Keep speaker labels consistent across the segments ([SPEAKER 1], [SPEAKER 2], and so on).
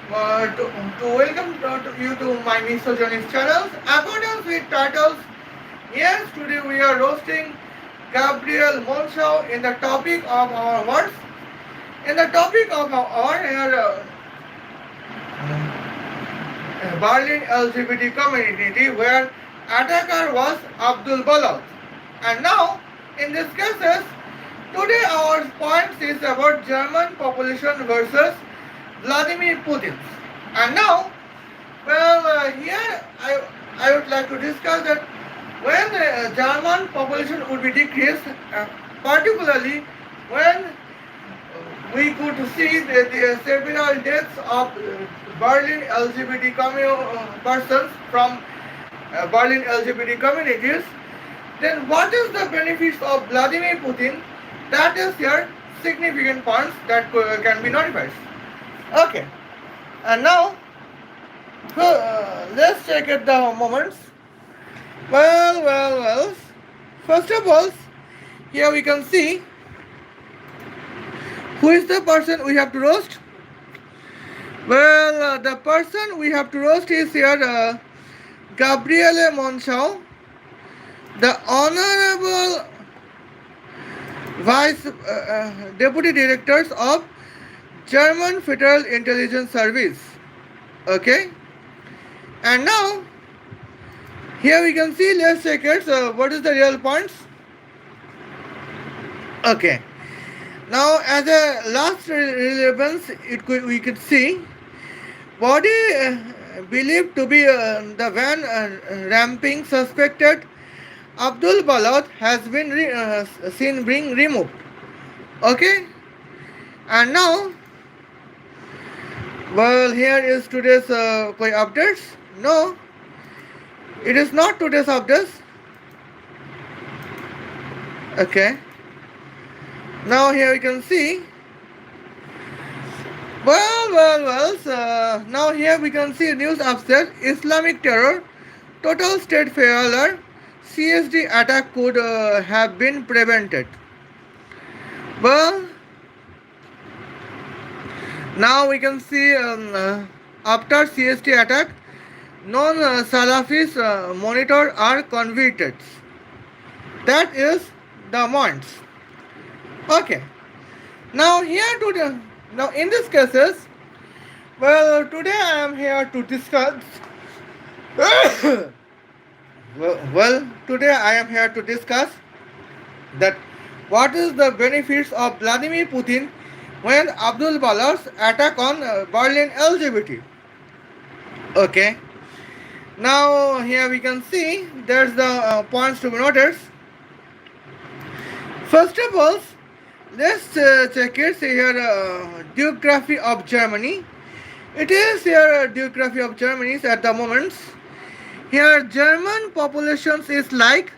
[SPEAKER 1] to welcome to you to my Misogynist channels. According with titles, yes, today we are roasting Gabriele Monschau in the topic of our words. In the topic of our Berlin LGBT community, where attacker was Abdul Balal. And now, in this cases, today our point is about German population versus Vladimir Putin. And now, here I would like to discuss that when the German population would be decreased, particularly when we could see the several deaths of Berlin LGBT persons from Berlin LGBT communities, then what is the benefits of Vladimir Putin? That is here significant points that can be notified. Okay, and now let's check at the moments. Well. First of all, here we can see who is the person we have to roast. The person we have to roast is here Gabriele Monschau, the Honorable Vice Deputy Directors of German Federal Intelligence Service. Okay, and now here we can see, let's check it. What is the real points? Okay, now as a last relevance, we could see body believed to be the van ramping suspected Abdul Balad has been seen being removed. Okay, and now here is today's updates. No, it is not today's updates. Okay, now here we can see. Now here we can see news upstairs. Islamic terror, total state failure. CSD attack could have been prevented. Well, now we can see after CSD attack, non-Salafis monitor are convicted. That is the points. Okay. Now here today, now in these cases, today I am here to discuss. Today I am here to discuss that what is the benefits of Vladimir Putin when Abdul Balar's attack on Berlin LGBT. Okay. Now here we can see there's the points to be noticed. First of all, let's check it here. Geography of Germany. It is here geography of Germany at the moment. Here German populations is like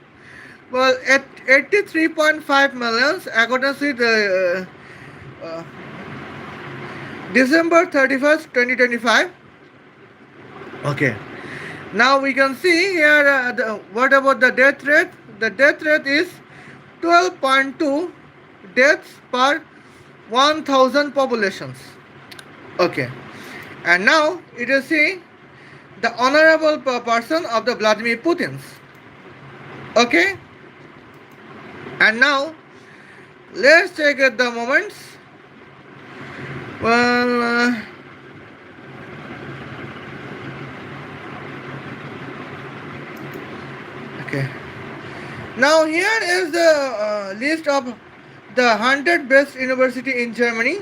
[SPEAKER 1] at 83.5 millions according to December 31st, 2025. Okay. Now we can see here what about the death rate? The death rate is 12.2 deaths per 1000 populations. Okay. And now it is see the honorable person of the Vladimir Putin's. Okay. And now let's check at the moments. Okay. Now here is the list of the 100 best university in Germany.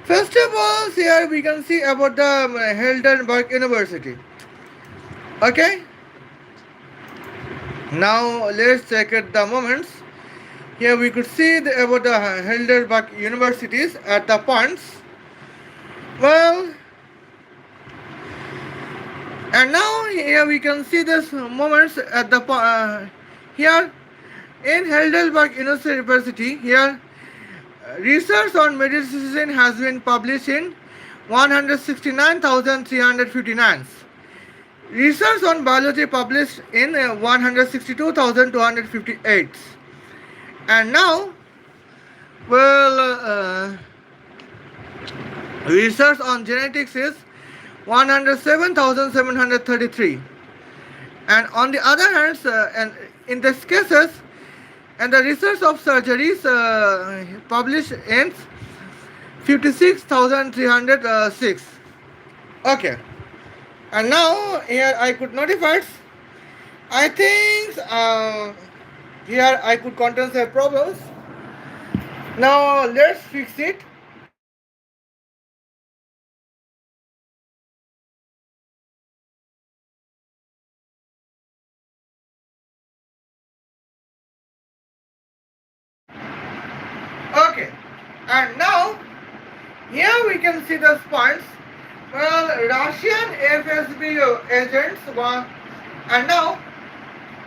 [SPEAKER 1] First of all, here we can see about the Heidelberg University. Okay. Now let's check at the moments. Here we could see about the Heidelberg universities at the points. And now here we can see this moments at the here in Heidelberg University. Here research on medicine has been published in 169,359. Research on biology published in 162,258. And now, Research on genetics is 107,733. And on the other hand, and in these cases, and the research of surgeries published ends 56,306. Okay. And now here I could notify. I think here I could contain some problems. Now let's fix it. Okay. And now here we can see the points. Well, Russian FSB agents were, and now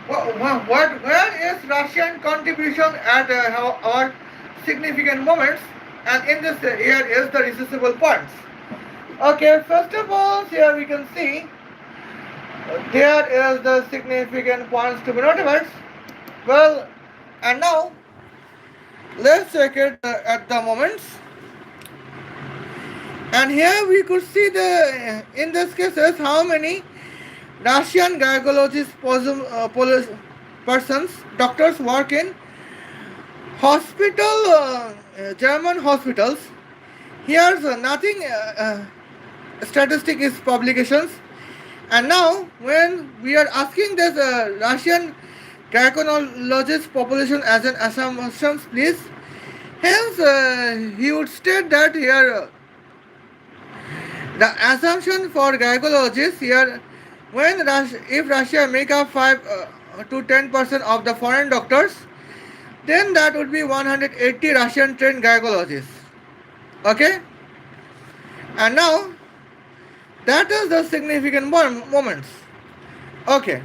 [SPEAKER 1] where is Russian contribution at our significant moments? And in this here is the recessible points. Okay, first of all, here we can see there is the significant points to be noted. Well, and now let's check it at the moments. And here we could see the in this cases how many Russian gynecologist persons, doctors work in hospital, German hospitals. Here's nothing. Statistic is publications. And now, when we are asking this Russian gynecologist population as an assumption, please. Hence, he would state that here the assumption for gynecologists here when if Russia make up 5 to 10% of the foreign doctors, then that would be 180 Russian trained gynecologists. Okay? And now that is the significant moments. Okay.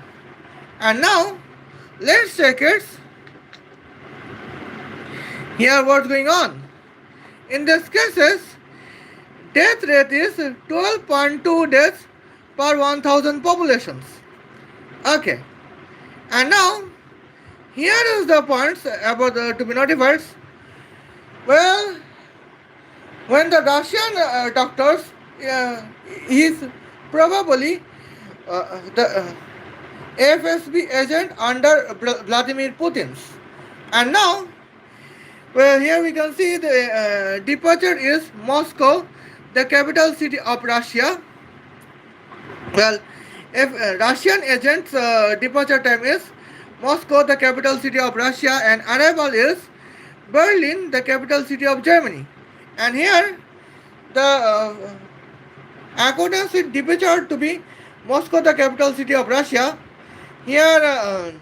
[SPEAKER 1] And now let's check it. Here what's going on. In these cases, death rate is 12.2 deaths per 1000 populations. Okay. And now here is the points about to be notified. Well, when the Russian doctors is probably the FSB agent under Vladimir Putin's. And now, well, here we can see the departure is Moscow, the capital city of Russia. Well, if Russian agent's departure time is Moscow, the capital city of Russia, and arrival is Berlin, the capital city of Germany. And here, the accordance with departure to be Moscow, the capital city of Russia. Here,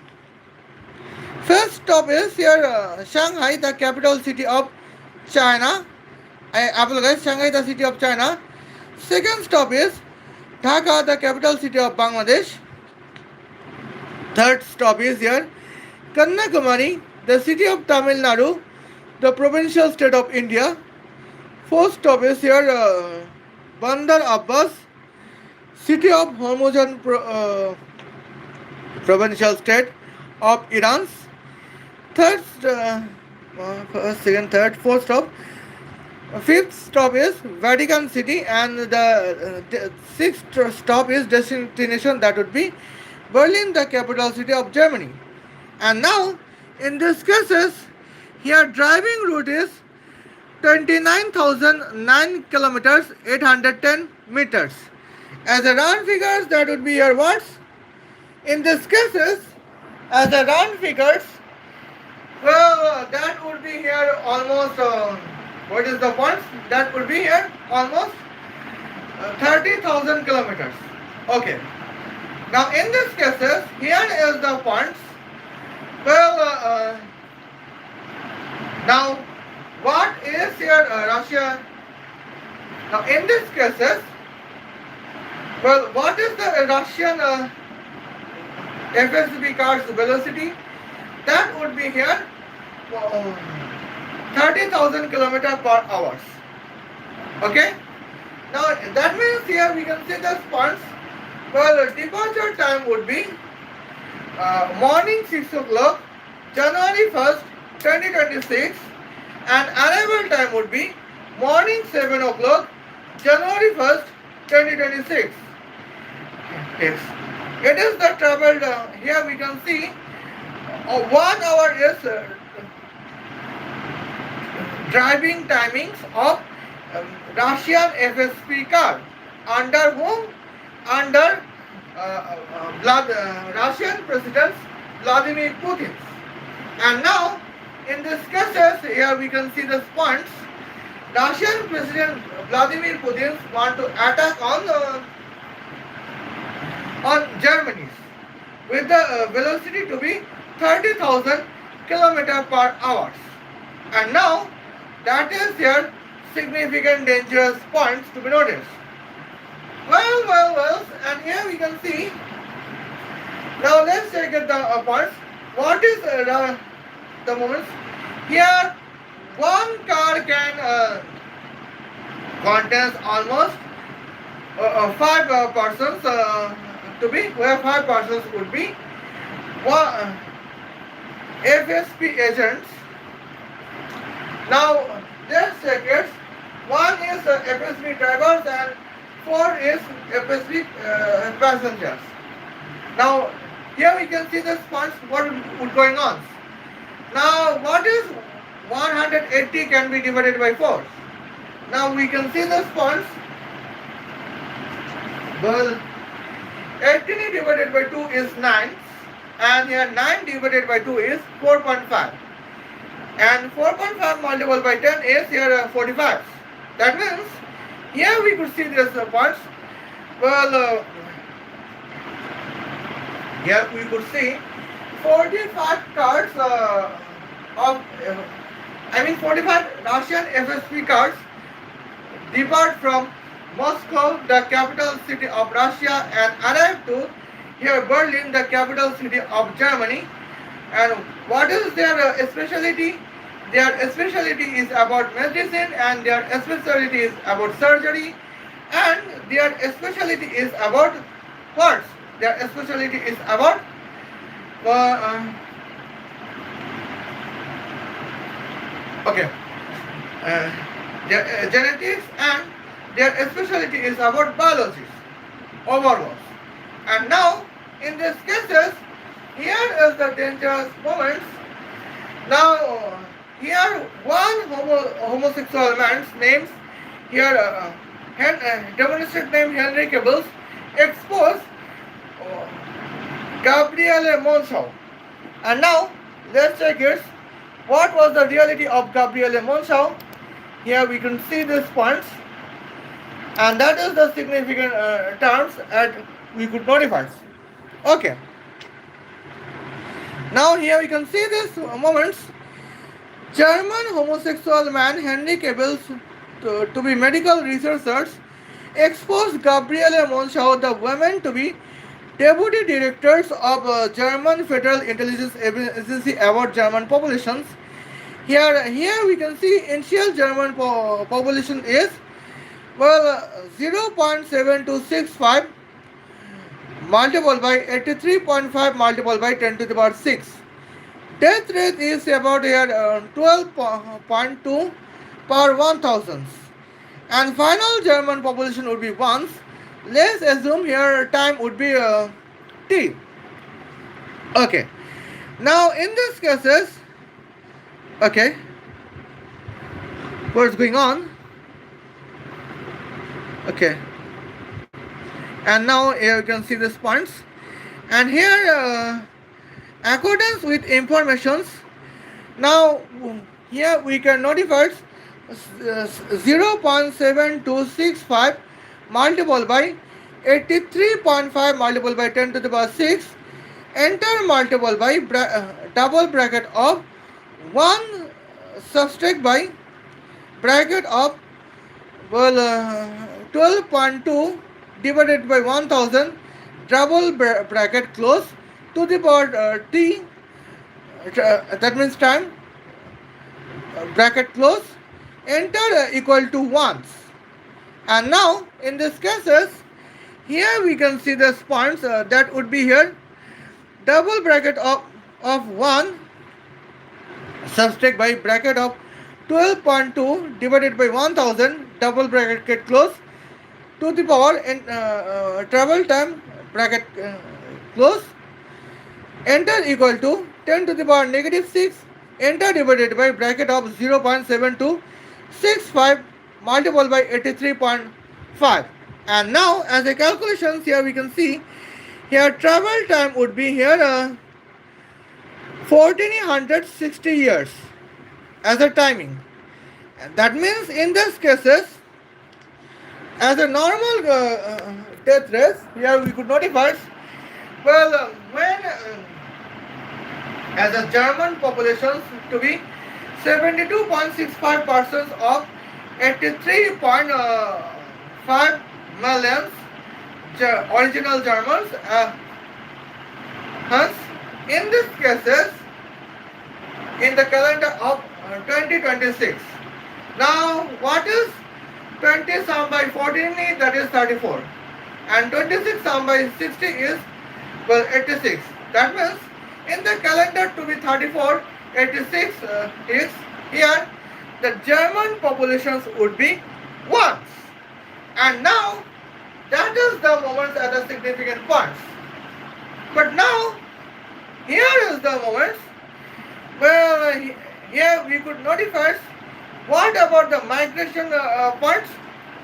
[SPEAKER 1] first stop is here Shanghai, the capital city of China. I apologize, Shanghai, the city of China. Second stop is Dhaka, the capital city of Bangladesh. Third stop is here Kanyakumari, the city of Tamil Nadu, the provincial state of India. Fourth stop is here Bandar Abbas, city of Hormuzgan provincial state of Iran. Third, fourth stop. Fifth stop is Vatican City, and the sixth stop is destination that would be Berlin, the capital city of Germany. And now, in these cases, here driving route is 29,009 kilometers 810 meters. As a round figures, that would be your words. In these cases, as a round figures, well, that would be here almost. What is the points? That would be here almost 30,000 kilometers. Okay. Now in these cases, here is the points. Well, now what is here Russia? Now in these cases, well, what is the Russian FSB car's velocity? That would be here 30,000 kilometers per hour. Okay. Now that means here we can see the points. Well, departure time would be morning 6 o'clock, January 1st, 2026, and arrival time would be morning 7 o'clock, January 1st, 2026. Yes. It is the travel, here we can see 1 hour is driving timings of Russian FSP car. Under whom? Under Russian President Vladimir Putin. And now, in this cases, here we can see the points. Russian President Vladimir Putin want to attack on Germany with the velocity to be 30,000 kilometers per hour. And now, that is their significant dangerous points to be noticed. Well, and here we can see. Now let's check the points. What is the moments? Here, one car can contains almost 5 persons to be, where 5 persons would be one FSP agents. Now let's check it. One is FSP drivers and 4 is FSP passengers. Now here we can see the points what is going on. Now what is 180 can be divided by 4. Now we can see the points. Well, 18 divided by 2 is 9, and here 9 divided by 2 is 4.5, and 4.5 multiplied by 10 is here 45. That means here we could see this points. Well, here we could see 45 cars 45 Russian FSP cars depart from Moscow, the capital city of Russia, and arrive to here Berlin, the capital city of Germany. And what is their specialty? Their specialty is about medicine, and their specialty is about surgery, and their specialty is about what? Their specialty is about their genetics, and their specialty is about biology overall. And now in these cases, here is the dangerous moments. Now here one homosexual man's names here demonstrate name Henry Cables exposed Gabriele Monschau. And now let's check it. What was the reality of Gabriele Monschau? Here we can see these points, and that is the significant terms that we could notify. Okay. Now here we can see these moments. German homosexual man Henry Cables to be medical researchers exposed Gabriele Monschau, the women, to be deputy directors of German Federal Intelligence Agency about German populations. Here we can see initial German population is 0.7265 multiplied by 83.5 multiplied by 10 to the power 6. Death rate is about here 12.2 per 1000. And final German population would be 1. Let's assume here time would be t. Okay. Now in these cases, okay, what's going on? Okay. And now here you can see these points. And here accordance with informations, now here we can notify 0.7265 multiplied by 83.5 multiplied by 10 to the power 6, enter multiplied by double bracket of 1 subtract by bracket of 12.2 divided by 1000 double bracket close to the power t, that means time, bracket close, enter equal to 1. And now in these cases, here we can see the points that would be here double bracket of 1 subtract by bracket of 12.2 divided by 1000 double bracket close to the power in travel time bracket close, enter equal to 10 to the power negative 6 enter divided by bracket of 0.7265 multiplied by 83.5. And now as a calculations here we can see here travel time would be here 1460 years as a timing. And that means in this cases as a normal death rate here we could notify when as a German population to be 72.65% of 83.5 million original Germans. Hence, in these cases, in the calendar of 2026. Now, what is 20 sum by 14? That is 34. And 26 sum by 60 is 86. That means in the calendar to be 34, 86 is here. The German populations would be 1. And now that is the moment at the significant points. But now here is the moment where here we could notify what about the migration points.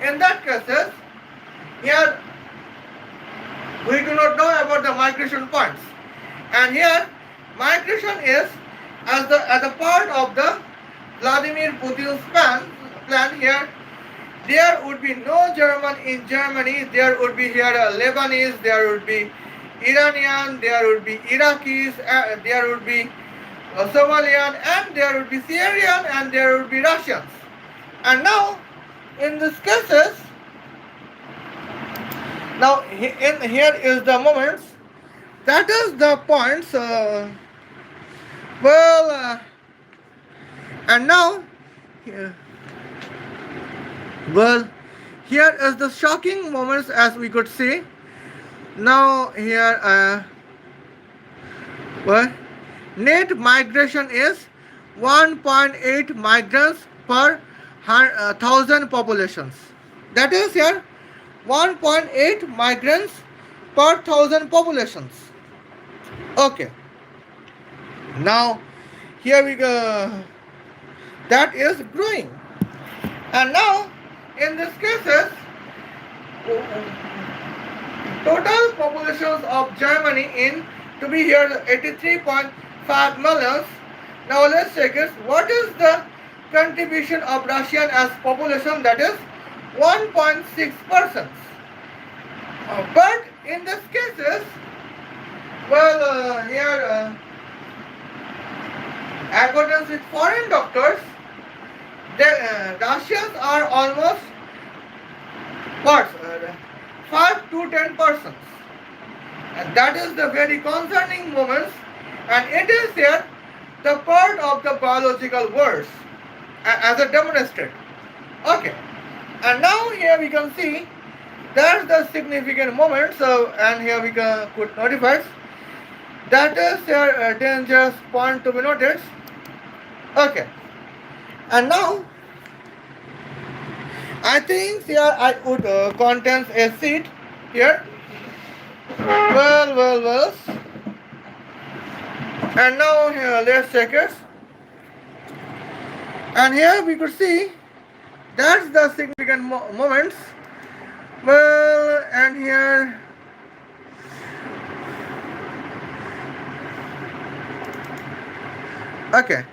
[SPEAKER 1] In that cases here we do not know about the migration points. And here migration is as a part of the Vladimir Putin's plan here. There would be no German in Germany. There would be here Lebanese. There would be Iranian. There would be Iraqis. There would be Somalian, and there would be Syrian, and there would be Russians. And now, in these cases, now here is the moments. That is the points. And now. Here is the shocking moments as we could see. Now here, net migration is 1.8 migrants per 1,000 populations. That is here 1.8 migrants per 1,000 populations. Okay. Now here we go. That is growing. And now in these cases, total populations of Germany in to be here 83.5 million. Now let's check it. What is the contribution of Russian as population? That is 1.6%. But in these cases, here according with foreign doctors, the Russians are almost 5 to 10%. And that is the very concerning moments, and it is here the part of the biological words as a demonstrate. Okay, and now here we can see that's the significant moments. And here we could notify that is a dangerous point to be noted. Okay. And now, I think here I would contains a seed here. Well. And now here, let's check it. And here we could see that's the significant moments. Well, and here. Okay.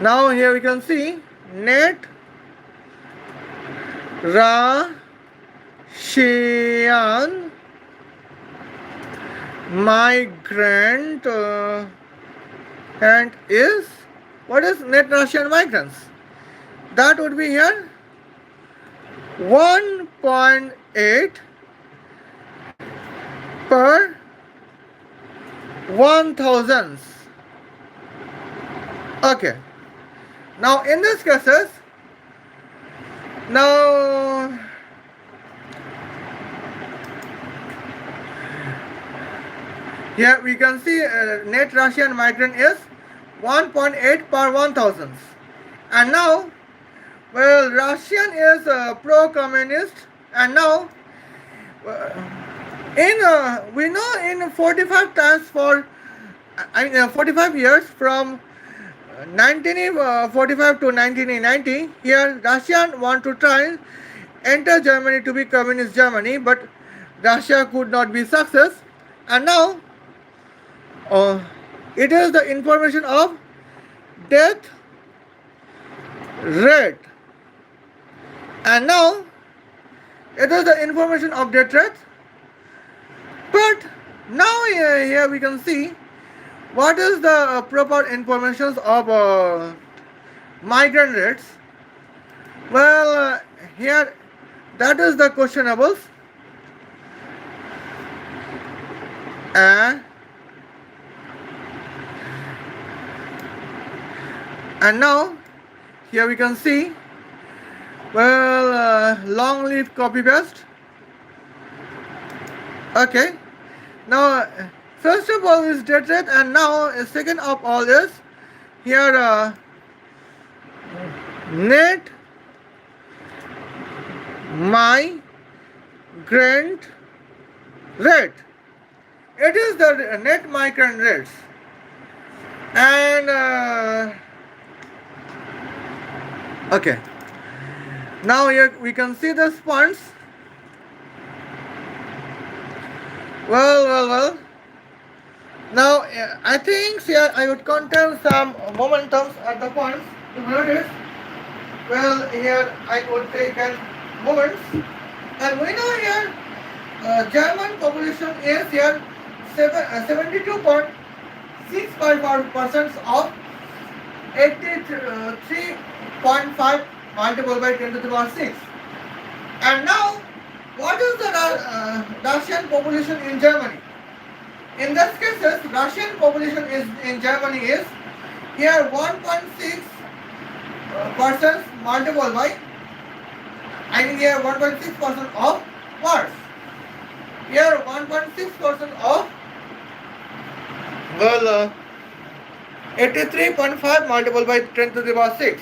[SPEAKER 1] Now here we can see net Russian migrant and is what is net Russian migrants? That would be here 1.8 per 1,000. Okay. Now in these cases, now here we can see net Russian migrant is 1.8 per 1,000. And now, well, Russian is pro-communist, and now in we know in 45 times for 45 years from 1945 to 1990, here Russia want to try enter Germany to be communist Germany, but Russia could not be success. And now uh, it is the information of death rate. And now it is the information of death rate. But now here we can see what is the proper information of migrant rates. Well, here that is the questionables. And now here we can see, well, long leaf copy paste. Okay, now first of all is death rate, and now second of all is here net migrant rate. It is the net migrant rates. And okay, now here we can see the points. Well. Now I think here I would contain some momentums at the points to notice. Well, here I would take moments, and we know here German population is here 72.655% of 83.5 multiplied by 10 to the power 6. And now, what is the Russian population in Germany? In this cases, Russian population is in Germany is here 1.6 percent multiplied by, I mean here 1.6% of what? Here 1.6% of, well, 83.5 multiplied by 10 to the power 6.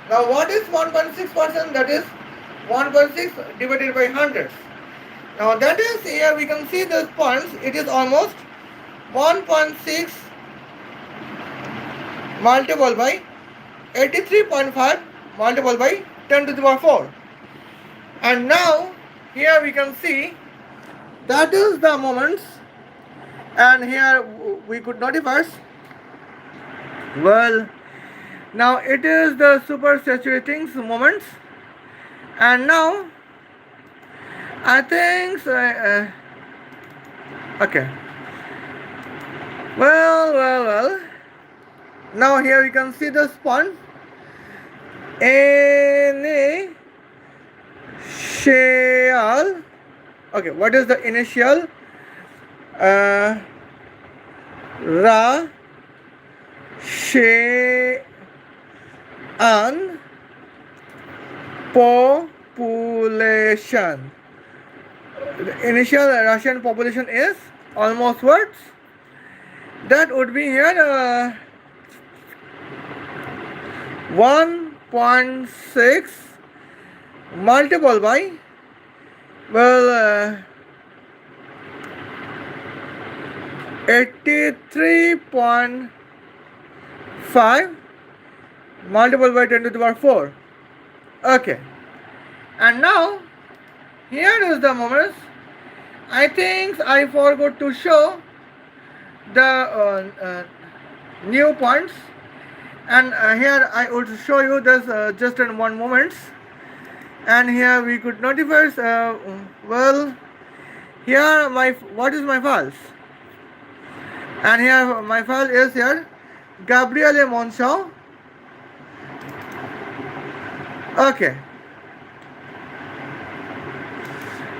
[SPEAKER 1] Now what is 1.6%? That is 1.6 divided by 100. Now that is, here we can see those points, it is almost 1.6 multiplied by 83.5 multiplied by 10 to the power 4. And now here we can see that is the moments, and here we could notify. Well, now it is the super saturating moments, and now I think okay. Well. Now here we can see the spawn. Initial. Okay, what is the initial? Russian population. The initial Russian population is almost what? That would be here 1.6 multiplied by, well, 83.5 multiplied by 10 to the power 4. Okay, and now here is the moments. I think I forgot to show the new points, and here I would show you this just in one moment. And here we could notify, well, here what is my files, and here my file is here Gabriele Monschau. Okay,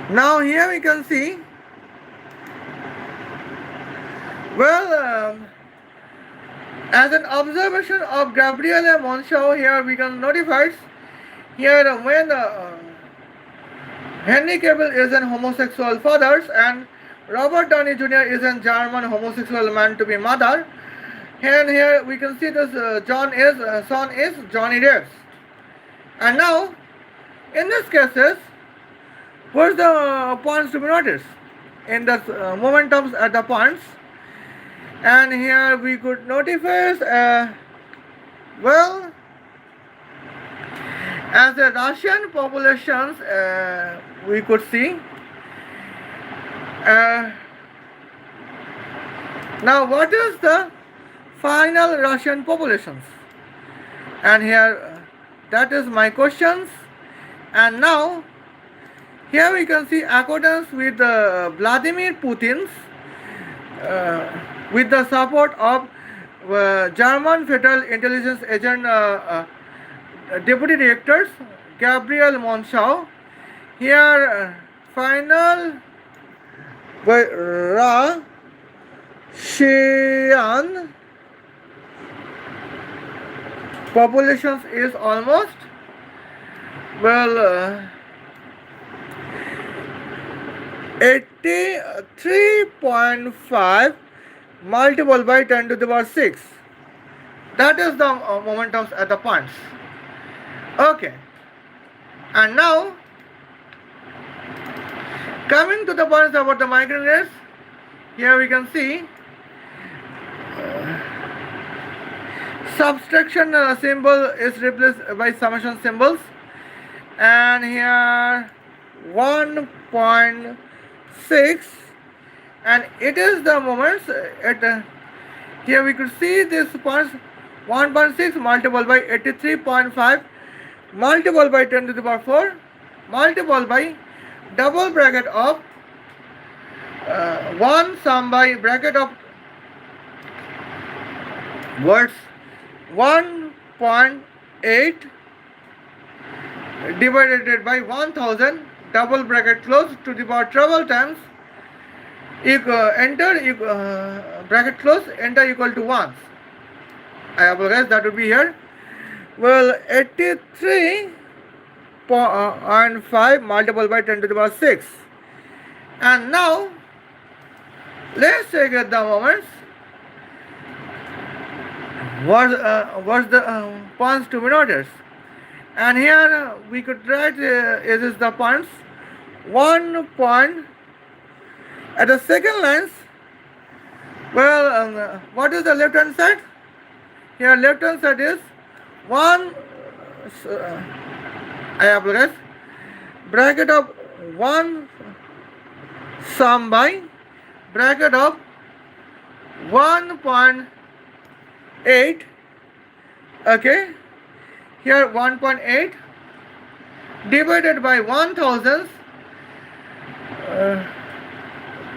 [SPEAKER 1] now here we can see, well, as an observation of Gabriele Monschau, here we can notify here when Henry Cavill is an homosexual father and Robert Downey Jr. is a German homosexual man to be mother. And here we can see this John is son is Johnny Depp. And now in this cases, what's the points to be noticed in the momentums at the points? And here we could notify well, as the Russian populations we could see. Now what is the final Russian populations? And here that is my questions. And now here we can see accordance with Vladimir Putin's with the support of German Federal Intelligence Agent Deputy Directors Gabriele Monschau. Here final Russian populations is almost well 83.5 multiplied by 10 to the power 6. That is the momentums at the points. Okay. And now coming to the points about the migrant race, here we can see subtraction symbol is replaced by summation symbols, and here 1.6, and it is the moments at here we could see this points 1.6 multiplied by 83.5 multiplied by 10 to the power 4 multiplied by double bracket of 1 sum by bracket of words 1.8 divided by 1000 double bracket close to the power treble times enter bracket close enter equal to 1. I apologize, that would be here. Well, 83.5 multiplied by 10 to the power 6. And now let's take the moments. What's the points to be noticed? And here we could write is the points 1 point at the second lines. Well, what is the left hand side? Here left hand side is 1 I apologize bracket of 1 sum by bracket of 1.8. Okay, here 1.8 divided by 1000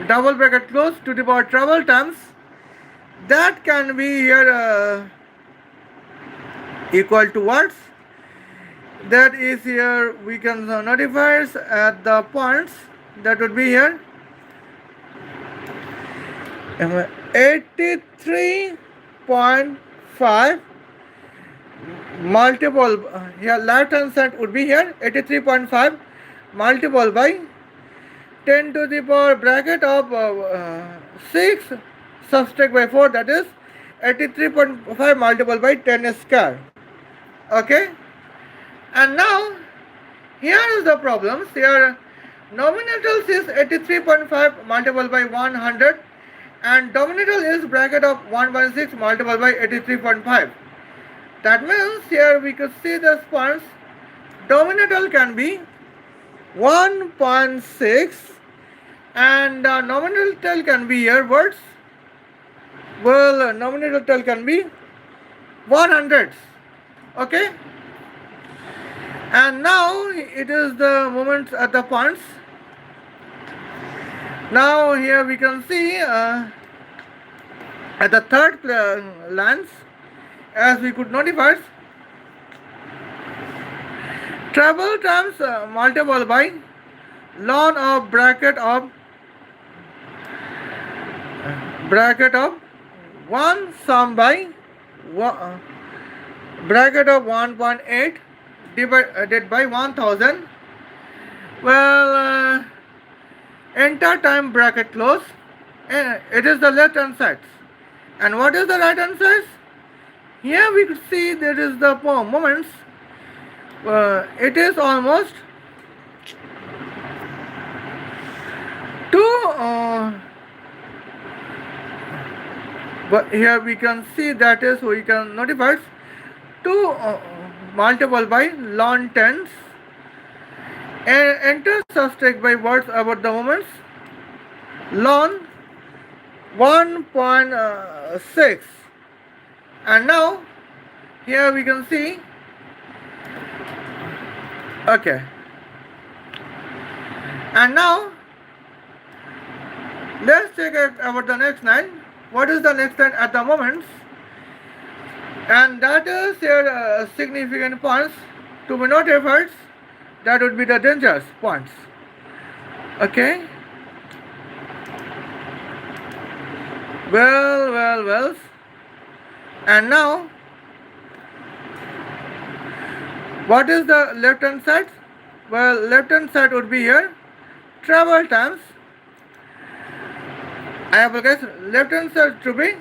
[SPEAKER 1] double bracket close to the power treble times. That can be here equal to what? That is here we can notify at the points. That would be here 83.5 multiple here left hand side would be here 83.5 multiple by 10 to the power bracket of 6 subtract by 4, that is 83.5 multiple by 10 square. Okay, and now here is the problems. Here nominatals is 83.5 multiple by 100 and dominatal is bracket of 1.6 multiple by 83.5. That means here we could see the points dominatal can be 1.6 and nominatal can be here words. Well, nominatal can be 100. Okay, and now it is the moments at the points. Now here we can see at the third lines, as we could notify, treble times multiple by ln of bracket of 1 sum by bracket of 1.8 divided by 1000. Well, enter time bracket close. It is the left hand side. And what is the right answer? Here we could see there is the moments. It is almost 2. But here we can see that is we can notify 2 multiplied by ln tens and enter subtract by words about the moments ln 1.6. And now here we can see, okay, and now let's check it about the next line. What is the next line at the moment? And that is your significant points to be notified. That would be the dangerous points. Okay. Well. And now, what is the left hand side? Well, left hand side would be here travel times. I have guys, left hand side to be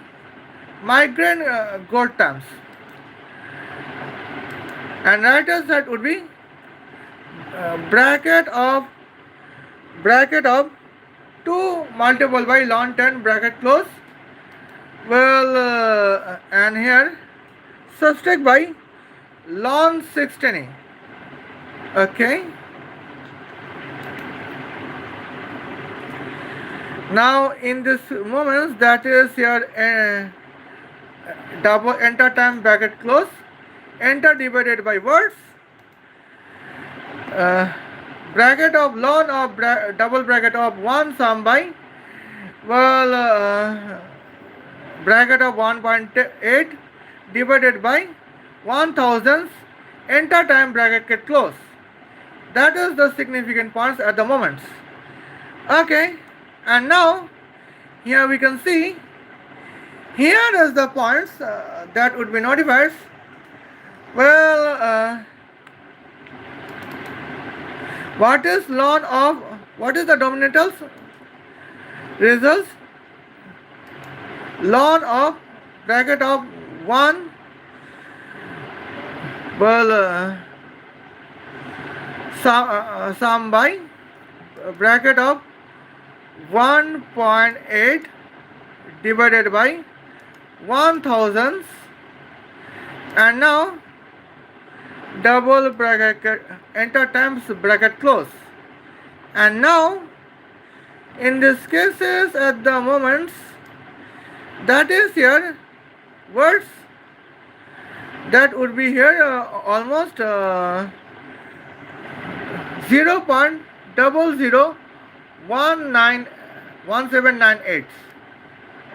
[SPEAKER 1] migrant growth times, and right hand side would be bracket of 2 multiplied by ln 10 bracket close. Well, and here subtract by ln 16. Okay. Now in this moment, that is your double enter time bracket close, enter divided by words, bracket of ln of double bracket of 1 sum by, well, bracket of 1.8 divided by 1000, enter time bracket close. That is the significant points at the moment. Okay. And now here we can see, here is the points that would be notified. Well, what is ln of, what is the dominantals results? Ln of bracket of 1, well, sum by bracket of 1.8 divided by 1000, and now double bracket enter times bracket close. And now in this cases at the moments, that is here words that would be here almost 0.001798.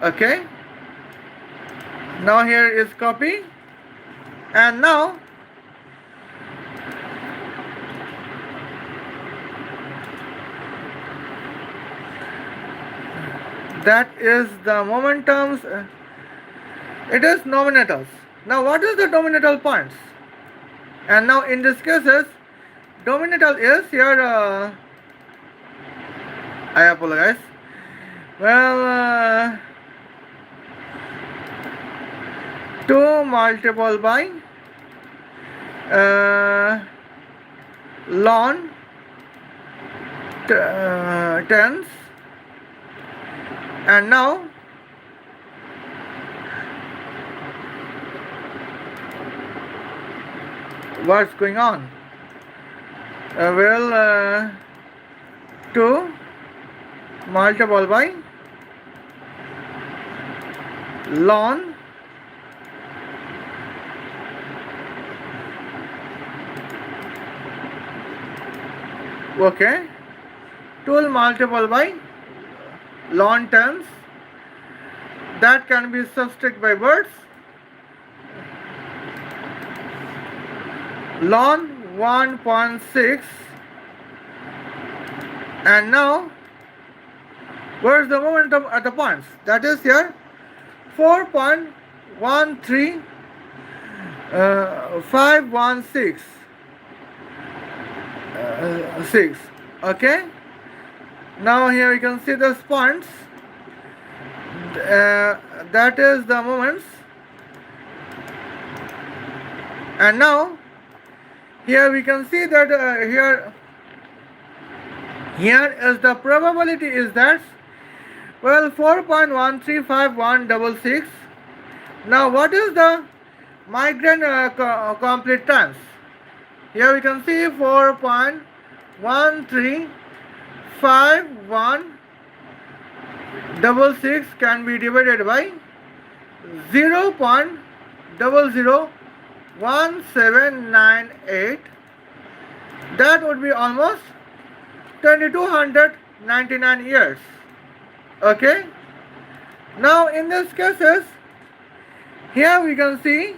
[SPEAKER 1] Okay. Now here is copy, and now that is the momentums. It is nominatals. Now what is the nominatal points? And now in this cases, nominatal is here, I apologize. Well, 2 multiplied by ln tens, and now what's going on? Well, 2 multiplied by ln okay, 2 multiplied by ln tens, that can be subtracted by words ln 1.6, and now where's the momentum at the points? That is here 4.13516 6. Okay. Now here you can see the points that is the moments. And now here we can see that here is the probability is that, well, 4.135,166. Now what is the migrant complete times? Here we can see 4.135,166 can be divided by 0.001798. That would be almost 2299 years. Okay. Now in these cases, here we can see,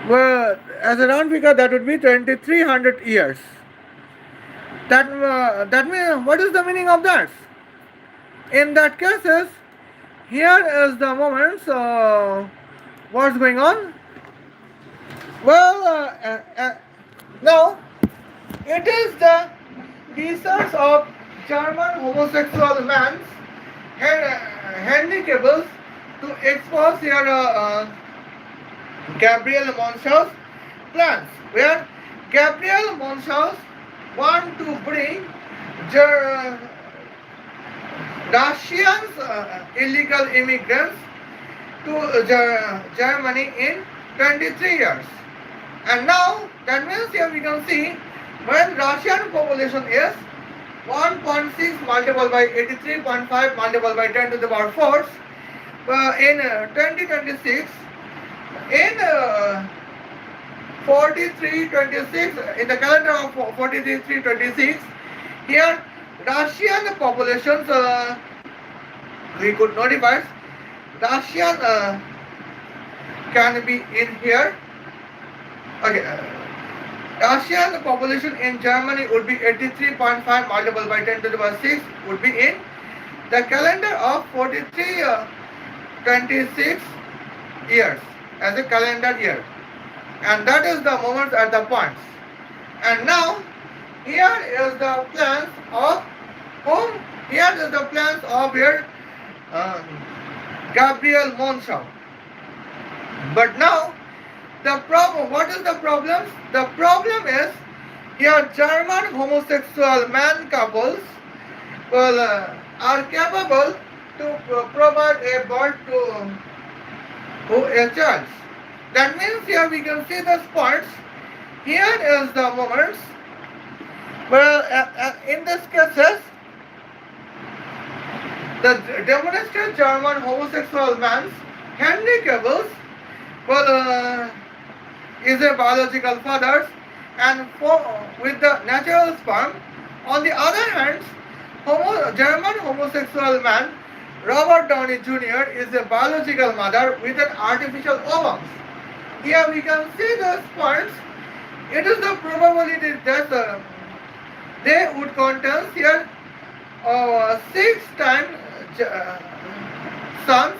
[SPEAKER 1] well, as a round figure, that would be 2300 years. That means, what is the meaning of that? In that cases, here is the moments. What's going on? Well, now it is the research of German homosexual man's handicaps to expose here Gabriele Monschau's plans, where Gabriele Monschau want to bring Russian illegal immigrants to Germany in 23 years. And now that means here we can see when Russian population is 1.6 multiplied by 83.5 multiplied by 10 to the power 4 in 2026, in 4326, in the calendar of 4326, here Russian populations, we could notify Russian can be in here. Okay, Russian population in Germany would be 83.5 multiplied by 10 to the power 6 would be in the calendar of 4326 years as a calendar year, and that is the moment at the points. And now here is the plans of whom? Here is the plans of your Gabriele Monschau. But now the problem, what is the problem? The problem is here German homosexual man couples are capable to provide a birth to a child. That means here we can see the spots. Here is the moments. Well, in this cases, the demonstrated German homosexual man's handicaps is a biological father, and with the natural sperm. On the other hand, German homosexual man Robert Downey Jr. is a biological mother with an artificial ovum. Here we can see the points. It is the probability that they would contain here 6 sons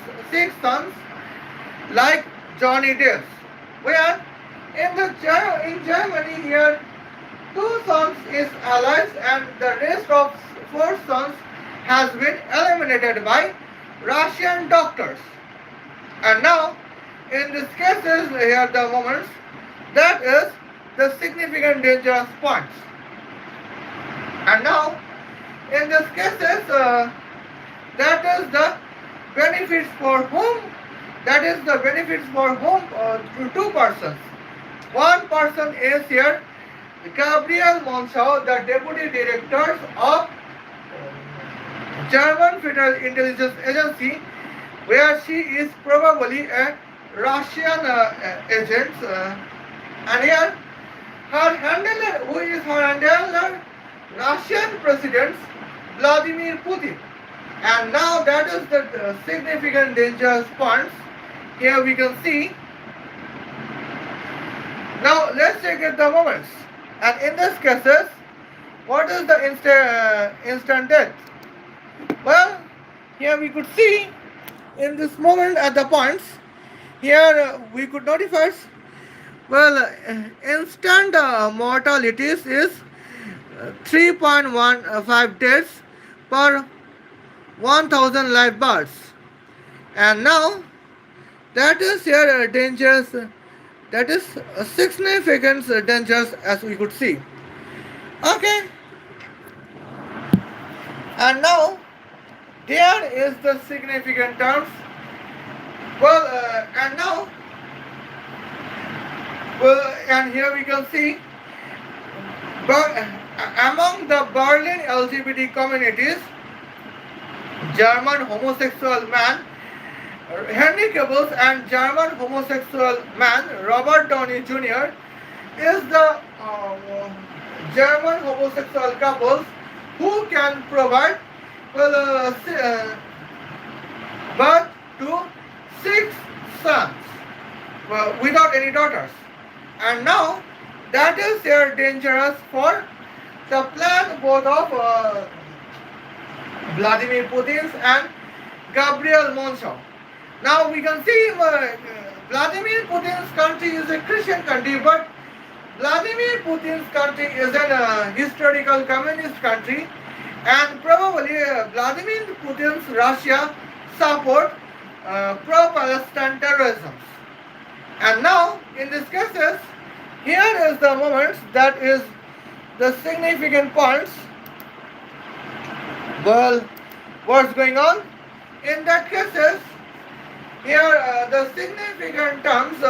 [SPEAKER 1] like Johnny Depp. Where in Germany here 2 sons is alive and the rest of 4 sons has been eliminated by Russian doctors. And now in these cases here the moments, that is the significant dangerous points. And now in these cases that is the benefits for whom? That is the benefits for whom? To 2 persons. One person is here Gabriele Monschau, the deputy director of German Federal Intelligence Agency, where she is probably a Russian agent. And here her handler, who is her handler? Russian President Vladimir Putin. And now that is the significant dangerous points. Here we can see. Now let's check at the moments. And in this cases, what is the instant death? Well, here we could see in this moment at the points. Here we could notify. Well, instant mortalities is 3.15 deaths per 1000 live births. And now that is here dangerous. That is significant dangerous as we could see. Okay, and now there is the significant terms. Well, and now, well, and here we can see, but among the Berlin LGBT communities, German homosexual man Henry Cavill and German homosexual man Robert Downey Jr. is the German homosexual couples who can provide well, birth to 6 sons without any daughters. And now that is very dangerous for the plan both of Vladimir Putin's and Gabriele Monschau. Now we can see Vladimir Putin's country is a Christian country, but Vladimir Putin's country is an historical communist country, and probably Vladimir Putin's Russia support pro-Palestine terrorism. And now, in these cases, here is the moment that is the significant points. Well, what's going on? In that cases, here the significant terms.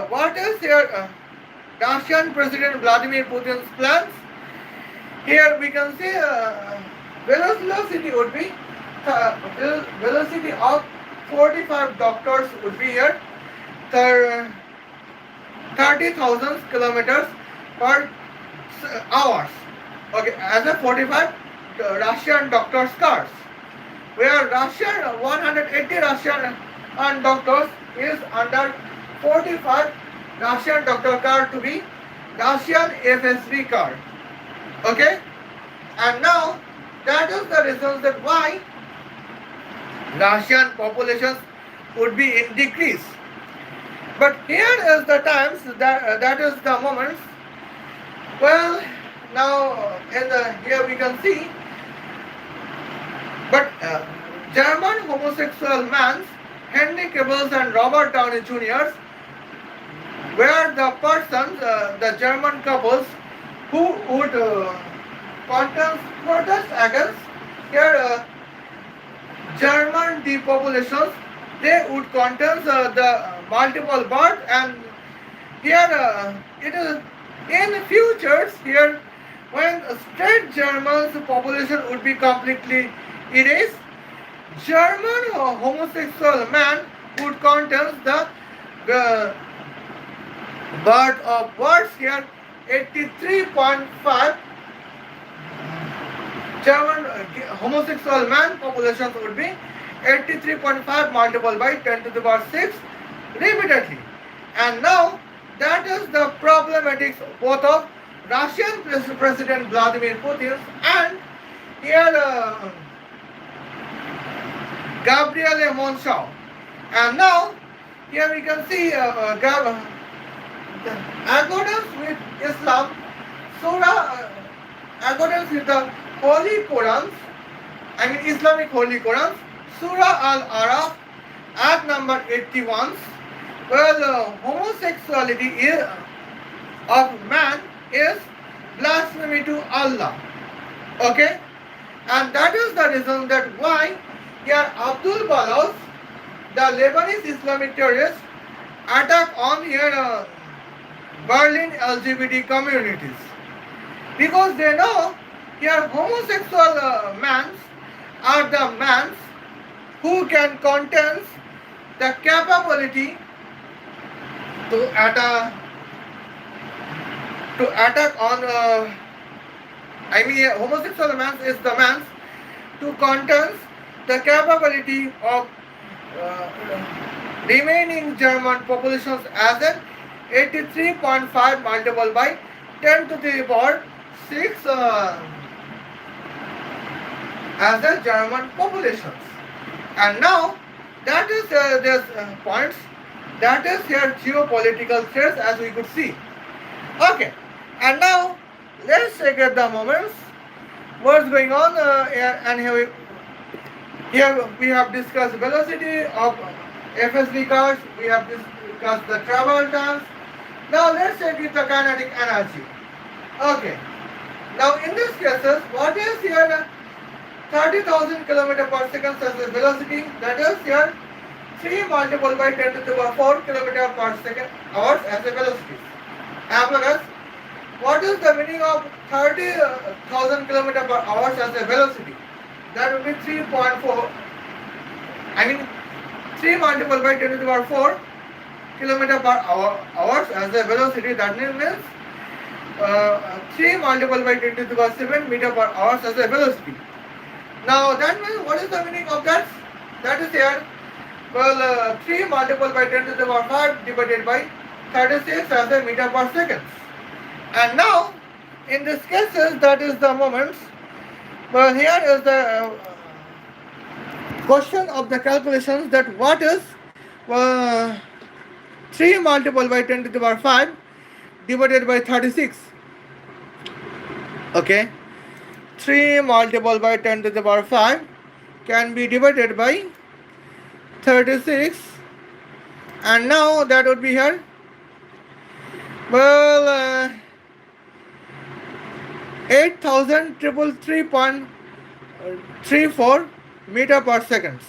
[SPEAKER 1] What is here Russian President Vladimir Putin's plans? Here we can see velocity would be velocity of 45 doctors would be here 30,000 kilometers per hours. Okay, as a 45 Russian doctors cars, where Russian 180 Russian doctors is under 45 Russian doctor car to be Russian FSB car. Okay, and now that is the reason that why Russian populations would be in decrease. But here is the times that is the moments. Well, now here we can see. But German homosexual men, Henry Cavill and Robert Downey Jr. were the persons, the German couples who would protest against here German depopulations. They would contest the multiple birth, and here it is in futures here when straight Germans population would be completely erased. German homosexual man would contest the birth of birds here 83.5. German homosexual man population would be 83.5 multiplied by 10 to the power 6 repeatedly. And now that is the problematics both of Russian President Vladimir Putin and here Gabriele Monschau. And now here we can see accordance with Islam, Surah, accordance with the Holy Qurans, I mean Islamic Holy Qurans, Surah Al-Araf, at number 81. Well, homosexuality of man is blasphemy to Allah. Okay, and that is the reason that why here Abdul Balos, the Lebanese Islamic terrorist, attack on here Berlin LGBT communities, because they know here homosexual mans are the mans who can contain the capability to attack on I mean homosexual man is the man to contain the capability of remaining German populations as an 83.5 multiplied by 10 to the power 6 as the German populations. And now that is this points, that is here geopolitical threats as we could see. Okay, and now let's take at the moments what's going on, and here we have discussed velocity of FSD cars, we have discussed the travel times. Now let's check with the kinetic energy. Okay. Now in this cases, what is here 30,000 km per second as the velocity? That is here 3 multiplied by 10 to the power 4 km per second hours as a velocity. As well as what is the meaning of 30,000 km per hour as a velocity? That will be 3.4. I mean 3 multiplied by 10 to the power 4 km per hours as a velocity. That means 3 multiplied by 10 to the power 7 meter per hour as a velocity. Now that means what is the meaning of that? That is here. Well, 3 multiplied by 10 to the power 5 divided by 36 as a meter per second. And now, in this cases, that is the moments. Well, here is the question of the calculations that what is 3 multiplied by 10 to the power 5 divided by 36. Okay. 3 multiplied by 10 to the power 5 can be divided by 36, and now that would be here. Well, 8,333.34 meter per second.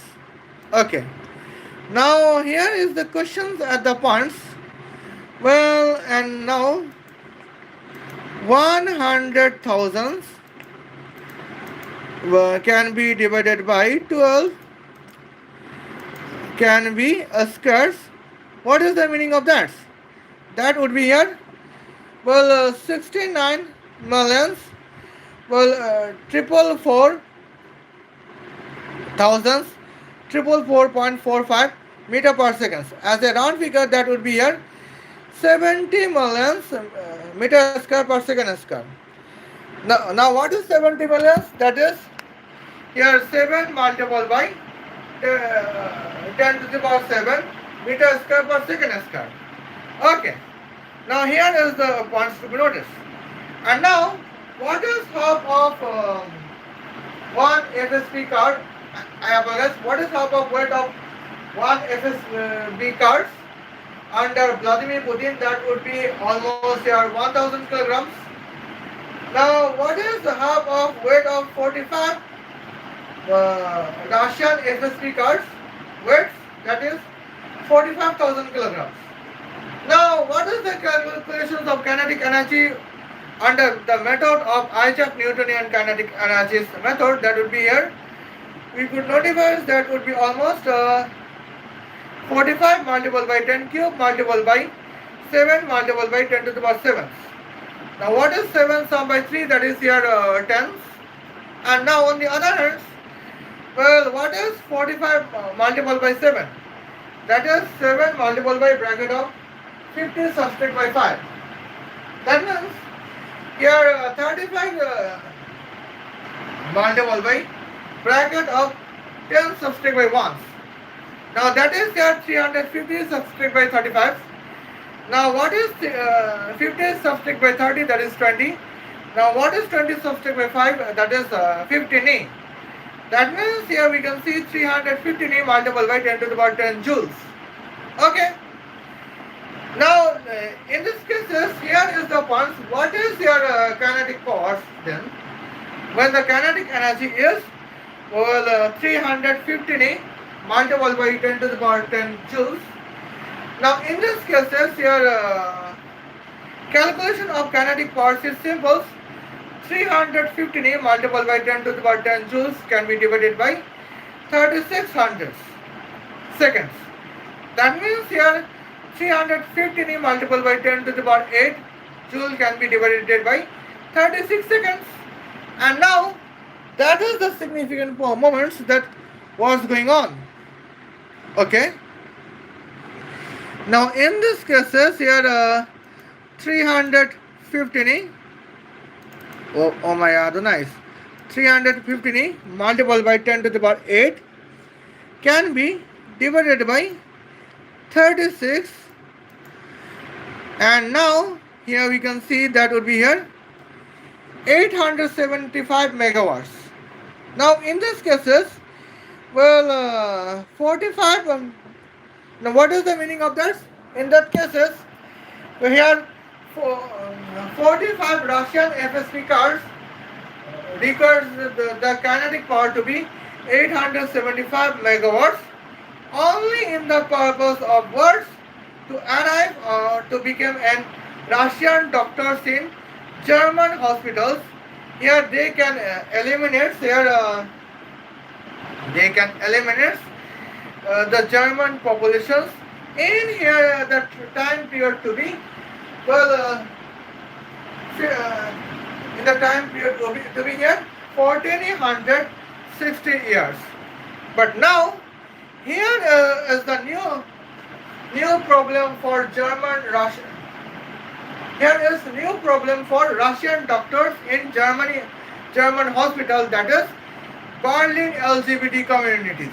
[SPEAKER 1] Okay. Now here is the questions at the points. Well, and now 100,000 can be divided by 12 can be squares. What is the meaning of that? That would be here. Well, 69 millions. Well, triple four thousands, 444.45 meter per second. As a round figure, that would be here 70 millions meter square per second square. Now what is 70 millions? That is here 7 multiplied by 10 to the power 7 meter square per second square. Okay. Now here is the points to be noticed. And now what is half of one FSB card? I apologize. What is half of weight of one FSB cards under Vladimir Putin? That would be almost 1,000 kilograms. Now what is the half of weight of 45 Russian FSB cards? Weight, that is 45,000 kilograms. Now what is the calculations of kinetic energy under the method of Isaac Newtonian kinetic energies method? That would be here. We could notify that would be almost 45 multiplied by 10 cube multiplied by 7 multiplied by 10 to the power 7. Now what is 7 sum by 3? That is here 10s. And now on the other hand, well, what is 45 multiplied by 7? That is 7 multiplied by bracket of 50 subtract by 5. That means here 35 multiplied by bracket of 10 subtract by 1. Now that is here 350 subtract by 35. Now what is 50 subtract by 30? That is 20. Now what is 20 subtract by 5? That is 15. That means here we can see 315 multiplied by 10 to the power 10 joules. Okay. Now in this cases, here is the point. What is your kinetic force then? When the kinetic energy is 315 multiplied by 10 to the power 10 joules. Now in this cases, your calculation of kinetic force is simple. 315 multiplied by 10 to the power 10 joules can be divided by 3600 seconds. That means here 315 multiplied by 10 to the power 8 joule can be divided by 36 seconds. And now that is the significant moments that was going on. Okay. Now in this cases here 315 oh my god, nice. 315 multiplied by 10 to the power 8 can be divided by 36, and now here we can see that would be here 875 megawatts. Now, in these cases, well, 45. Now, what is the meaning of that? In that cases, we have 45 Russian FSP cars records the kinetic power to be 875 megawatts only in the purpose of birds to arrive or to become an Russian doctors in German hospitals. Here they can eliminate the German populations in here the time period to be well in the time period to be here 1460 years. But now here is the new problem for Russian. Here is new problem for Russian doctors in German hospital, that is Berlin LGBT communities.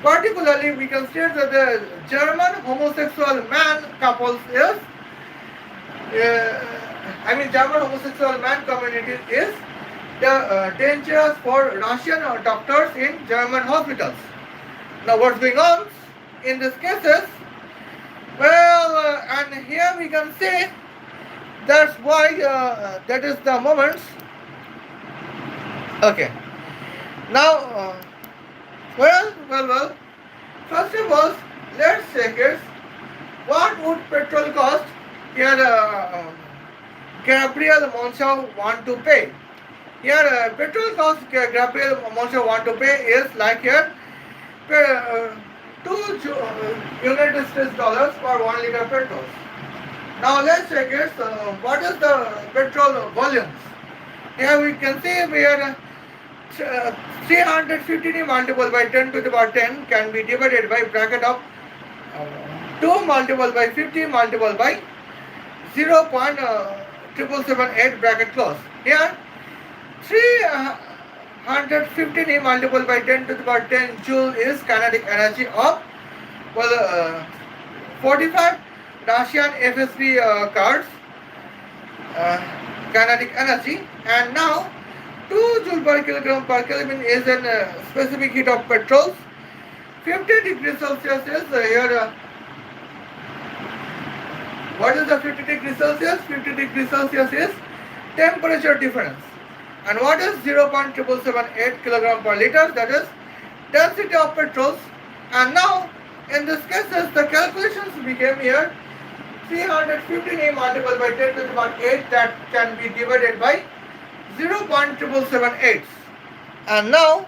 [SPEAKER 1] Particularly, we can state that the German homosexual man couples is, German homosexual man community is dangerous for Russian doctors in German hospitals. Now, what's going on in these cases? Well, and here we can say that's why that is the moments. Okay. Now, well. First of all, let's check it. What would petrol cost? Here, Gabriele Monschau want to pay. Here, petrol cost Gabriele Monschau want to pay is like here, 2 United States dollars for 1 liter petrol. Now let's check it. What is the petrol volumes? Here we can see we are 350 multiplied by 10 to the power 10 can be divided by bracket of 2 multiplied by 50 multiplied by 0.7778 bracket close. Here 350 multiplied by 10 to the power 10 joule is kinetic energy of 45 Russian FSP cards kinetic energy, and now 2 joule per kilogram per Kelvin is an specific heat of petrol. 50 degrees Celsius is here. What is the 50 degrees Celsius? 50 degrees Celsius is temperature difference. And what is 0.7778 kilogram per liter? That is density of petrols. And now in this cases the calculations became here 350 multiplied by 10 to the power 8 that can be divided by 0.7778. And now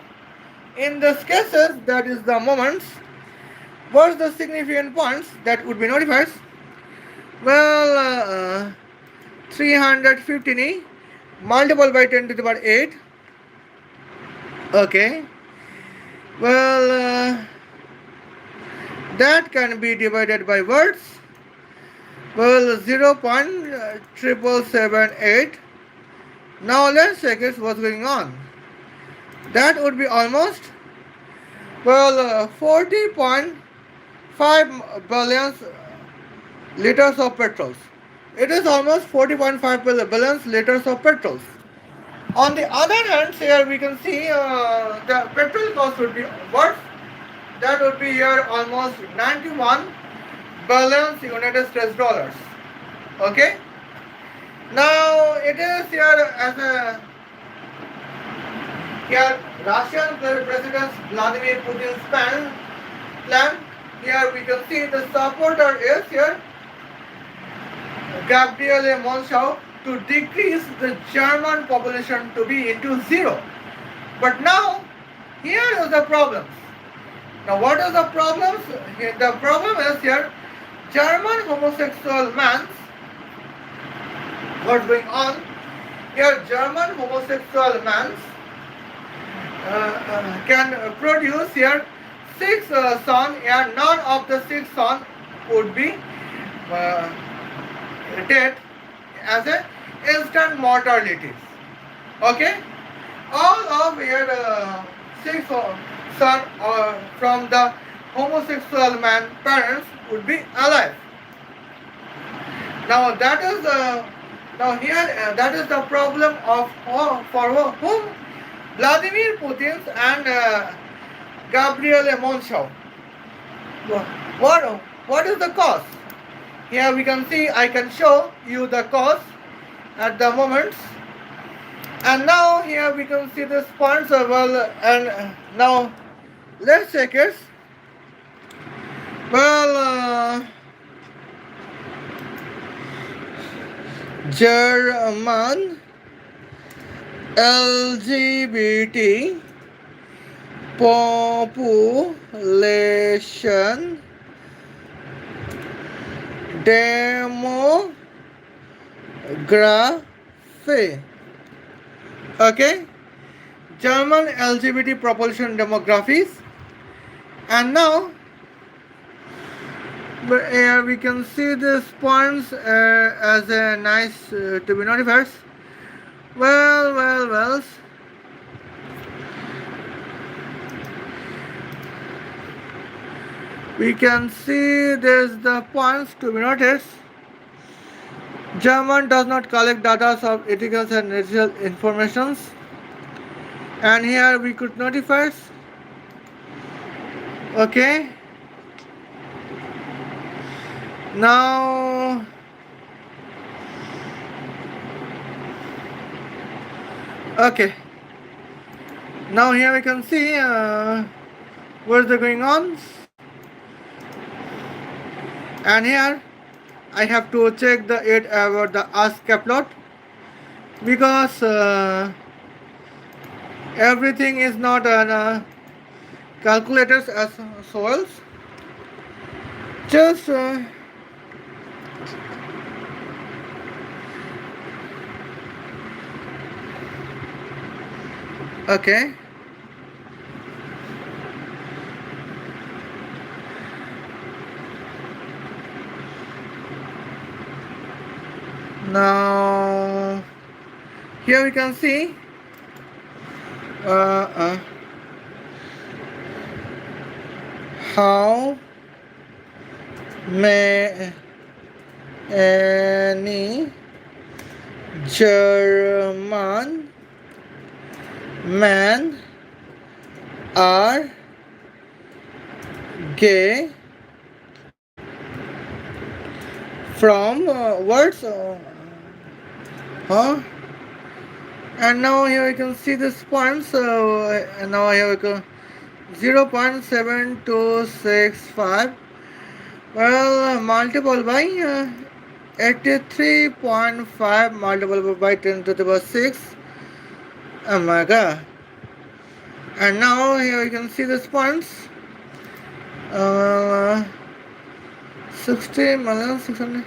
[SPEAKER 1] in this cases, that is the moments. What's the significant points that would be notified? Well, 350 multiplied by 10 to the power 8. Okay. Well, that can be divided by words. Well, 0.7778. Now let's check it what's going on. That would be almost 40.5 billion liters of petrols. It is almost 40.5 billion liters of petrols. On the other hand, here we can see the petrol cost would be what? That would be here almost 91 billion United States dollars. Okay. Now it is here as a here Russian President Vladimir Putin's plan. Here we can see the supporter is here Gabriele Monschau to decrease the German population to be into zero. But now here is the problems. Now what is the problems? The problem is here German homosexual men. What's going on? Here German homosexual men can produce here 6 sons, and none of the 6 sons would be dead as a instant mortality. Okay? All of here 6 sons from the homosexual man parents would be alive. Now that is Now here, that is the problem of for whom Vladimir Putin and Gabriele Monschau. What, what is the cause? Here we can see, I can show you the cause at the moment. And now here we can see the sponsor. Well, and now let's check it. Well, German LGBT population demography. Okay, German LGBT population demographies. And now here we can see this points as a nice to be notified. Well. We can see there's the points to be noticed. German does not collect data of ethical and racial informations. And here we could notify. Okay. Now okay. Now here we can see what's going on. And here I have to check the it about the ask upload because everything is not on calculators as souls. Just okay. Now here we can see how many German men are gay from words and now here you can see this point. So now here we go 0.7265. Well, multiple by 83.5 multiple by 10 to the power 6. Oh my god. And now here you can see this points. 60 million 600.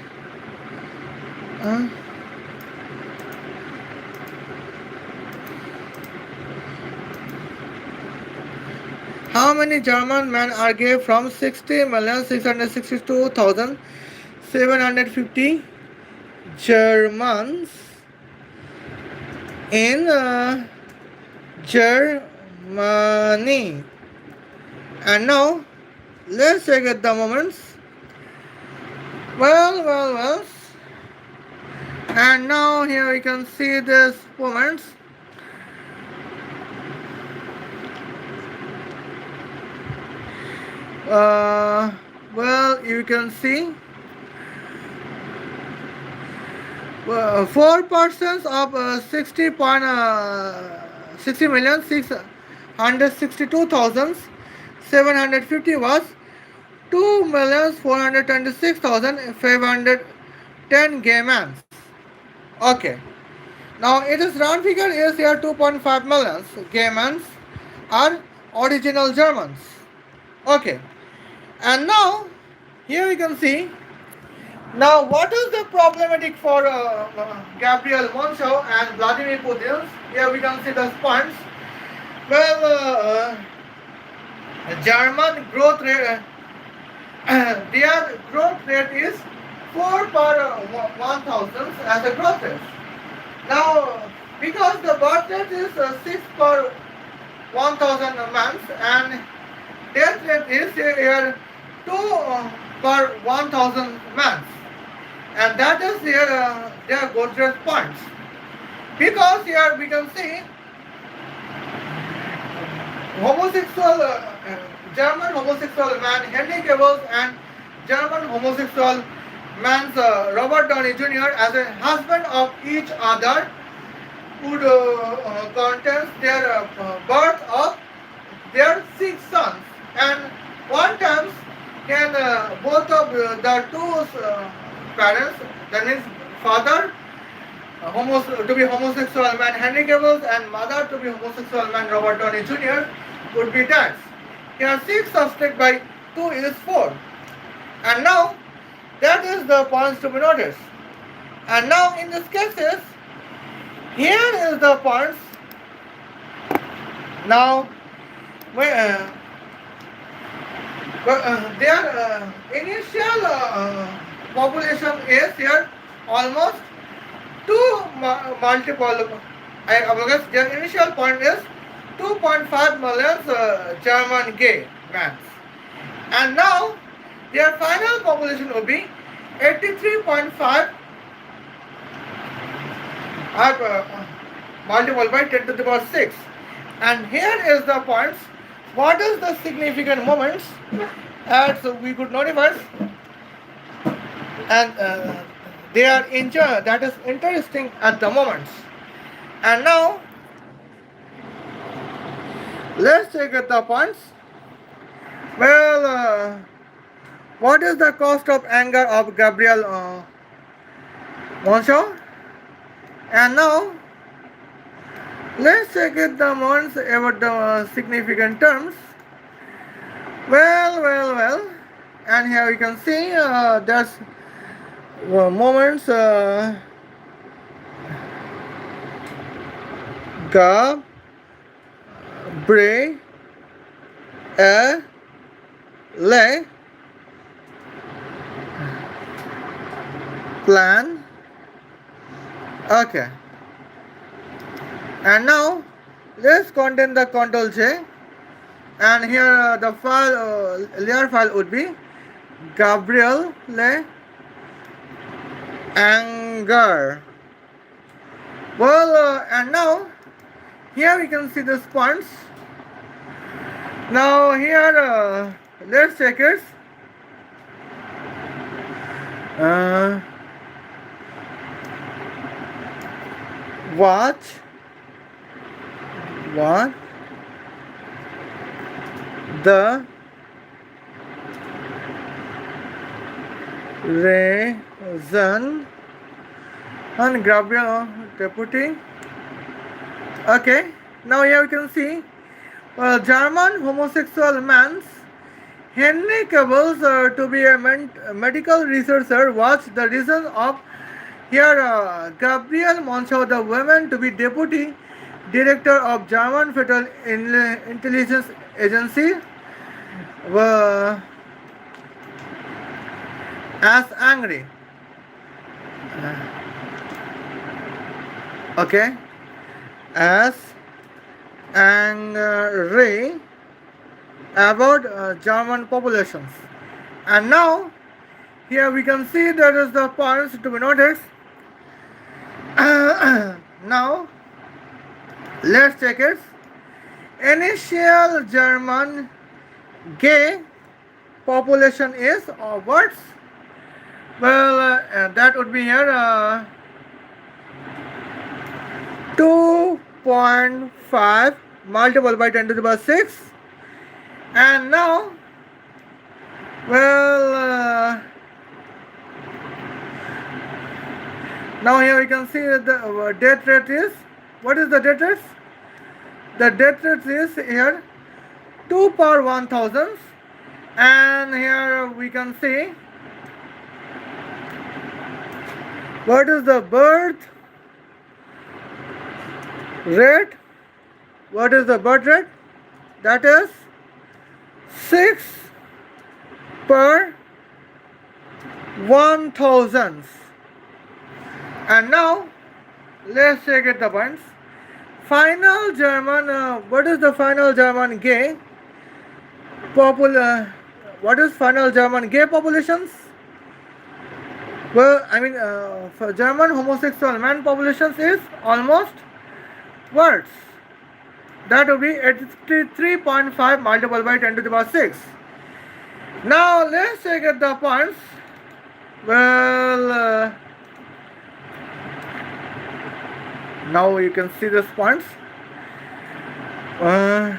[SPEAKER 1] How many German men are gay from 60,662,750 Germans in Germany? And now let's check at the moments. Well. And now here we can see this moments. Well, you can see 4% of 60,662,750 was 2,426,510 gay men. Okay. Now it is round figure is here 2.5 million gay men are original Germans. Okay. And now here we can see now what is the problematic for Gabriele Monschau and Vladimir Putin. Here we can see the points. Well, German growth rate, their growth rate is 4 per 1,000 as a growth rate. Now, because the birth rate is 6 per 1,000 months and death rate is here 2 per 1,000 months. and that is their good points. Because here we can see homosexual German homosexual man Henry Cavill and German homosexual man Robert Downey Jr. as a husband of each other would contest their birth of their 6 sons, and one time can both of the two parents, that means father to be homosexual man Henry Cavill and mother to be homosexual man Robert Downey Jr. would be dads. Here 6 subtract by 2 is 4. And now that is the points to be noticed. And now in this cases, here is the points. Now their initial population is here almost 2 multiple. I guess their initial point is 2.5 million German gay men, and now their final population will be 83.5 multiplied by 10 to the power 6. And here is the points. What is the significant moments as we could notify, and they are that is interesting at the moments. And now let's take at the points. Well, what is the cost of anger of Gabriele Monschau? And now let's check it the months about the significant terms. Well, and here you can see there's moments Gabriele plan. Okay. And now let's contain the Ctrl J, and here the file layer file would be Gabriele anger. Well, and now here we can see the points. Now here let's check it. What the reason and Gabriele deputy. Okay, now here we can see German homosexual man Henry Cavill to be a medical researcher was the reason of here Gabriele Monschau, the woman, to be deputy director of German Federal Intelligence Agency, were as angry. Okay, as angry about German populations. And now here we can see there is the points to be noticed. Now let's check it. Initial German gay population is what? Well, that would be here 2.5 multiplied by 10 to the power 6. And now, well, now here we can see that the death rate is, what is the death rate? The death rate is here 2 per 1000, and here we can see what is the birth rate. What is the birth rate? That is 6 per 1000. And now let's check it the points. Final German, what is the final German gay what is final German gay populations? Well, I mean, for German homosexual man populations is almost words. That would be 83.5 multiplied by 10 to the power 6. Now let's check at the points. Well, now you can see these points. Uh,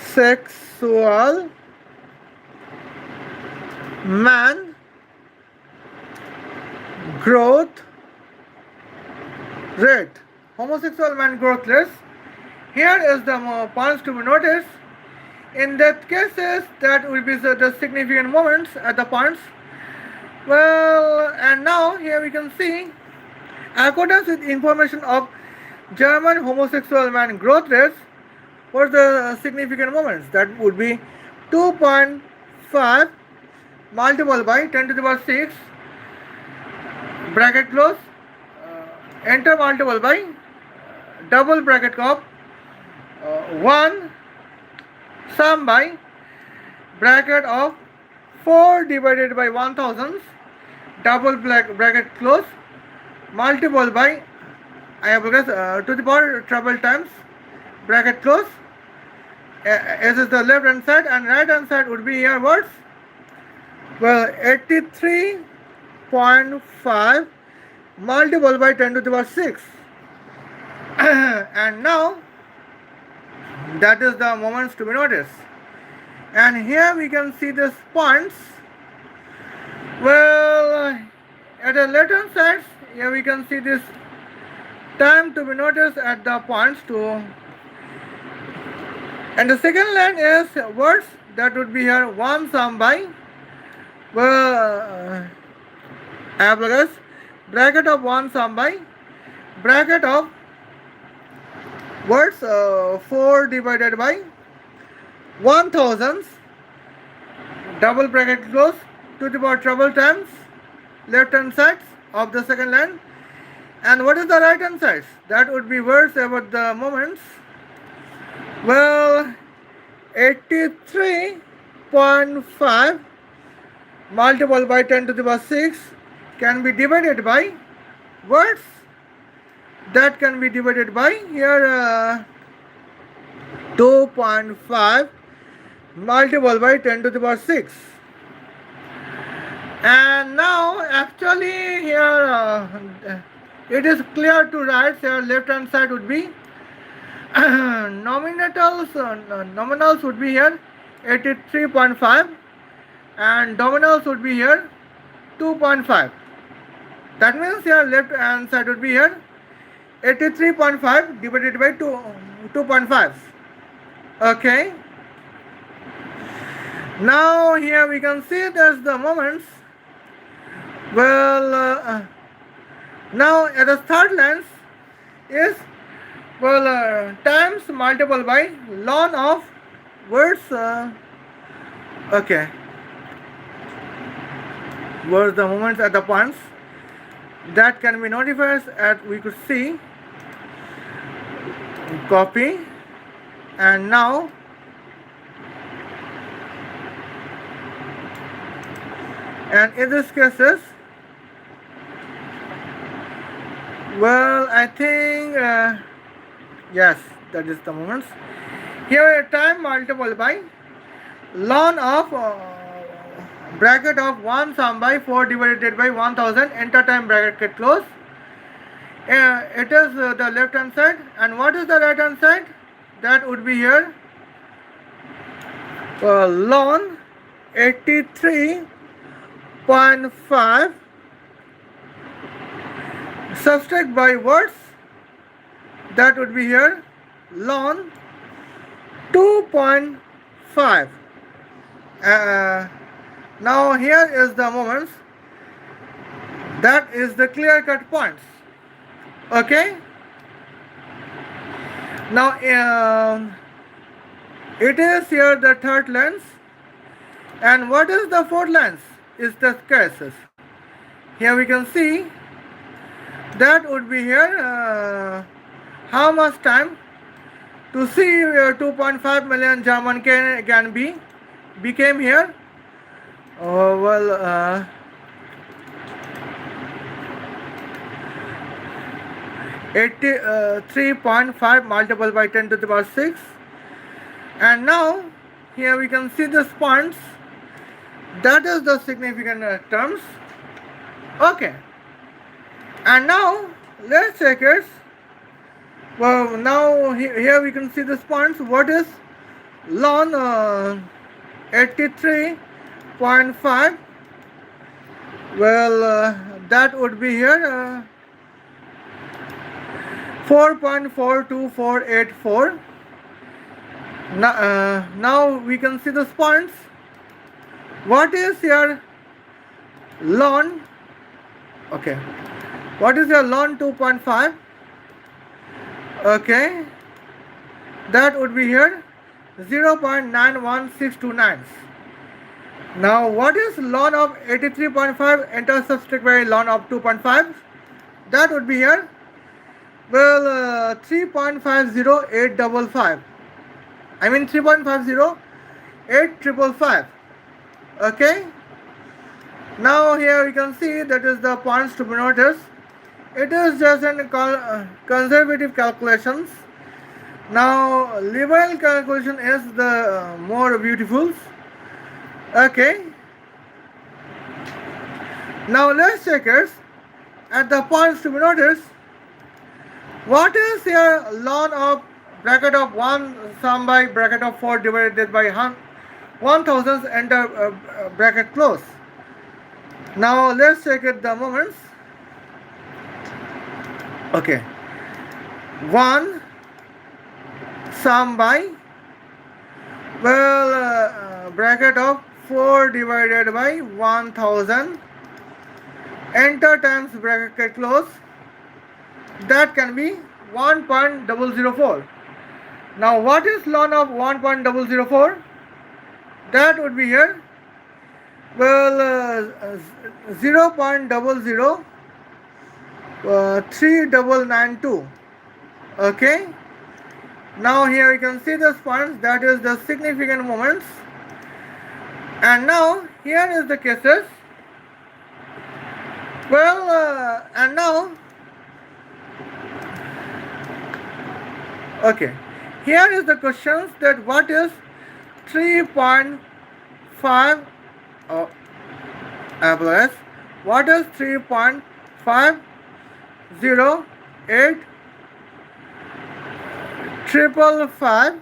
[SPEAKER 1] Homosexual man growth rate. Homosexual man growth rate. Here is the points to be noticed. In that cases, that will be the significant moments at the points. Well, and now here we can see, accordance with information of German homosexual man growth rates, what the significant moments? That would be 2.5 multiplied by 10 to the power 6 bracket close, enter multiple by double bracket of 1 sum by bracket of 4 divided by 1000 double bracket close multiple by I have to the power treble times bracket close. As is the left hand side, and right hand side would be here words. Well, 83.5 multiple by 10 to the power 6. And now that is the moments to be noticed. And here we can see these points. Well, at the left hand side, here we can see this time to be noticed at the points to. And the second line is words, that would be here 1 sum by, well, bracket of 1 sum by bracket of words 4 divided by 1000 double bracket close to the power treble times left hand side of the second line. And what is the right hand side? That would be words about the moments. Well, 83.5 multiplied by 10 to the power 6 can be divided by words. That can be divided by here 2.5 multiplied by 10 to the power 6. And now actually here it is clear to write. Here left hand side would be nominals would be here 83.5 and dominals would be here 2.5. That means here left hand side would be here 83.5 divided by 2.5. Okay. Now here we can see there's the moments. Well, now at the third lens is times multiple by ln of words. Okay. Were the moments at the points that can be notified as we could see. Copy, and now and in this cases, well, I think yes, that is the moments. Here time multiple by ln of bracket of 1 sum by 4 divided by 1000 enter time bracket close. It is the left hand side, and what is the right hand side? That would be here ln 83.5 subtract by words. That would be here ln 2.5. Now here is the moments. That is the clear cut points. Okay. Now it is here the third lens, and what is the fourth lens? Is the cases. Here we can see that would be here how much time to see 2.5 million German can be became here. Well, 83.5 multiplied by 10 to the power 6. And now here we can see the points. That is the significant terms. Okay. And now let's check it. Well, now here we can see the points. What is ln 83.5? Well, that would be here 4.42484. Now we can see the points. What is your ln? Okay. What is your ln 2.5? Okay. That would be here 0.91629. Now what is ln of 83.5 enter subtract by ln of 2.5? That would be here, well, 3.50855. I mean 3.50855. Okay. Now here we can see that is the points to be noticed. It is just an conservative calculations. Now liberal calculation is the more beautiful. Okay. Now let's check it at the points to be noticed. What is your ln of bracket of 1 sum by bracket of 4 divided by 1000 enter bracket close. Now let's check it the moments. Okay. 1 sum by, well, bracket of 4 divided by 1000 enter times bracket close. That can be 1.004. Now what is ln of 1.004? That would be here, well, 0.003992. Okay. Now here you can see the points, that is the significant moments. And now here is the cases. Well, and now, okay, here is the questions that what is 3.5 plus what is 3.508 555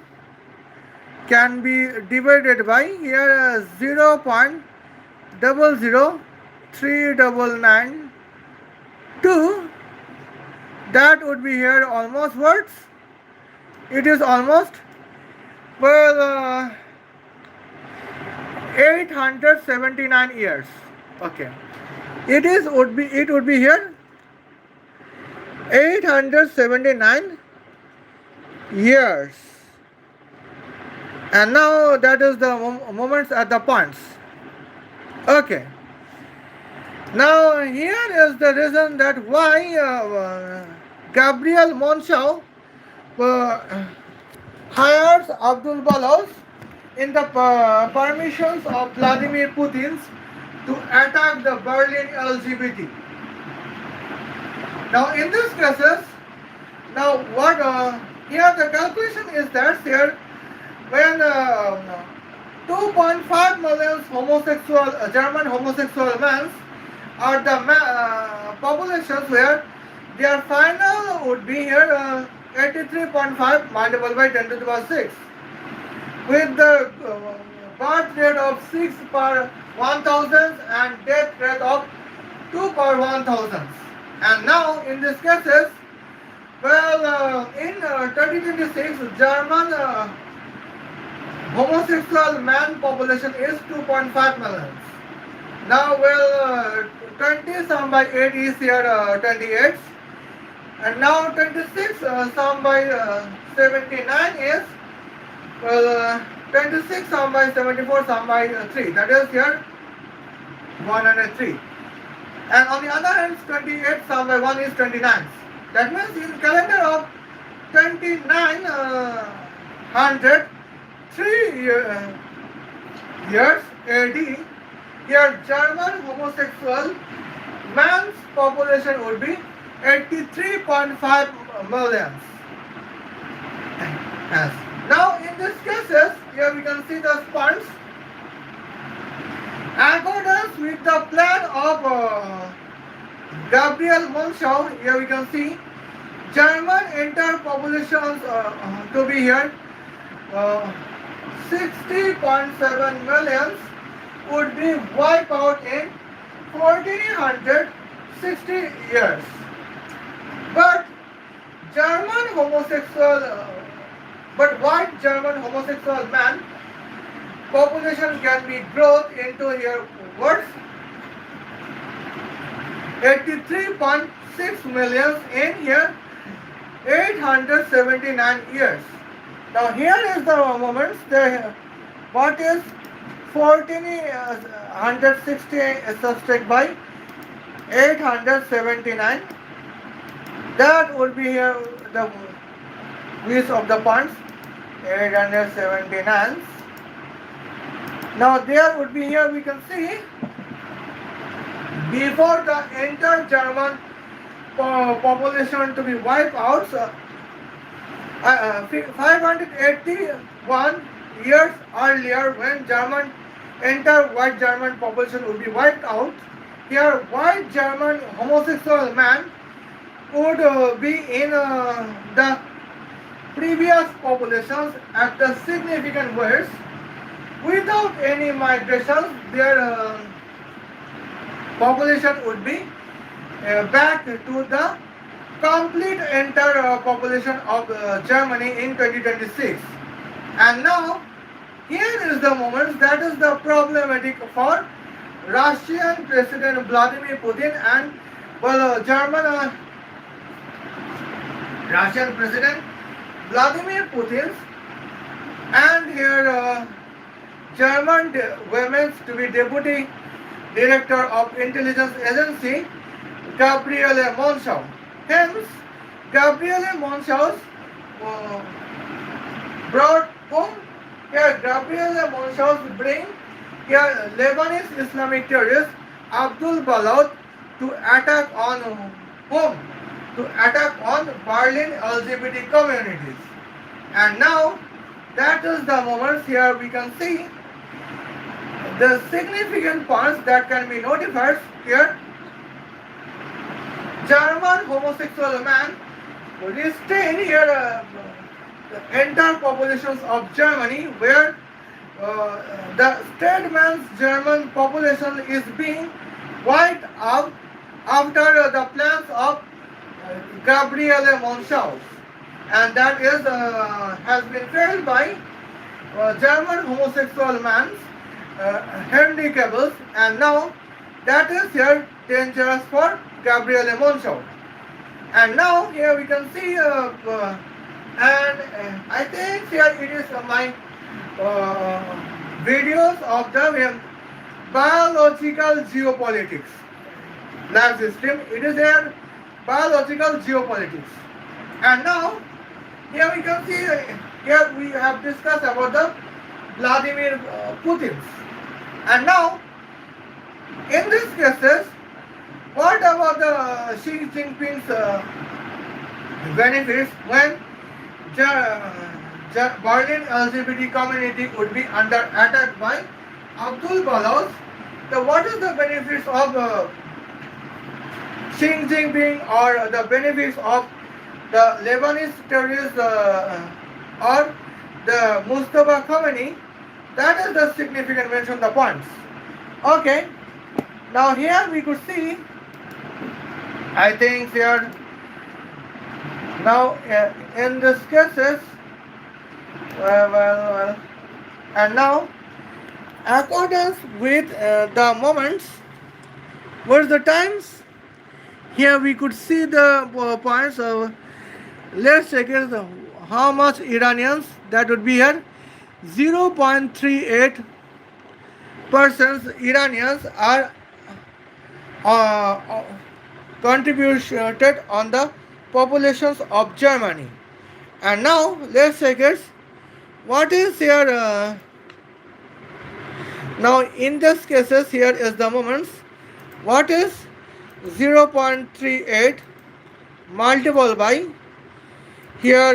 [SPEAKER 1] can be divided by here 0.0039992. That would be here almost words. It is almost, well, 879 years. Okay. It would be here 879 years. And now that is the moments at the points. Okay. Now here is the reason that why Gabriele Monschau hires Abdul Balos in the permissions of Vladimir Putin to attack the Berlin LGBT. Now in these cases, now what here the calculation is that here when 2.5 million homosexual German homosexual men are the populations where their final would be here 83.5 multiplied by 10 to the power 6 with the birth rate of 6 per 1000 and death rate of 2 per 1000. And now in these cases, well, in 2026 German homosexual man population is 2.5 million. Now, well, 20 sum by 8 is here 28, and now 26 sum by 79 is, well, 26 sum by 74 sum by 3, that is here 103. And on the other hand, 28 sum by 1 is 29. That means in calendar of 2903 years AD, here German homosexual man's population would be 83.5 millions. Yes. Now in these cases, here we can see the sperms. Accordance with the plan of Gabriele Monschau, here we can see German entire populations to be here 60.7 millions would be wiped out in 1460 years. But German homosexual, but white German homosexual man population can be growth into here words 83.6 millions in here 879 years. Now here is the moments the what is 1460 subtract by 879, that would be here the width of the points 879. Now there would be here we can see before the entire German population to be wiped out 581 years earlier when German entire white German population would be wiped out, here white German homosexual man would be in the previous populations at the significant ways. Without any migration, their population would be back to the complete entire population of Germany in 2026. And now, here is the moment that is the problematic for Russian President Vladimir Putin and Russian President Vladimir Putin and here German women's to be deputy director of intelligence agency Gabriele Monschau. Hence, Gabriele Monschau's brought home here Gabriele Monschau's bring here Lebanese Islamic terrorist Abdul Balad to attack on whom? To attack on Berlin LGBT communities. And now that is the moments here we can see the significant points that can be notified here. German homosexual man restrain here the entire populations of Germany where the state man's German population is being wiped out after the plans of Gabriele Monschau, and that is has been failed by German homosexual man's handicaps, and now that is here dangerous for Gabriele Monschau. And now here we can see and I think here it is my videos of the biological geopolitics live system. It is there biological geopolitics. And now here we can see here we have discussed about the Vladimir Putin. And now in these cases, what about the Xi Jinping's benefits when Berlin LGBT community would be under attack by Abdul Balaz? So what is the benefits of Xi Jinping or the benefits of the Lebanese terrorists or the Mustafa Khomeini? That is the significant mention the points. Okay. Now here we could see, I think here, now in these cases, and now accordance with the moments, what's the times? Here we could see the points of, let's check it, how much Iranians, that would be here, 0.38% Iranians are contributed on the populations of Germany. And now let's check it. What is here? Now in this cases here is the moments. What is 0.38 multiplied by here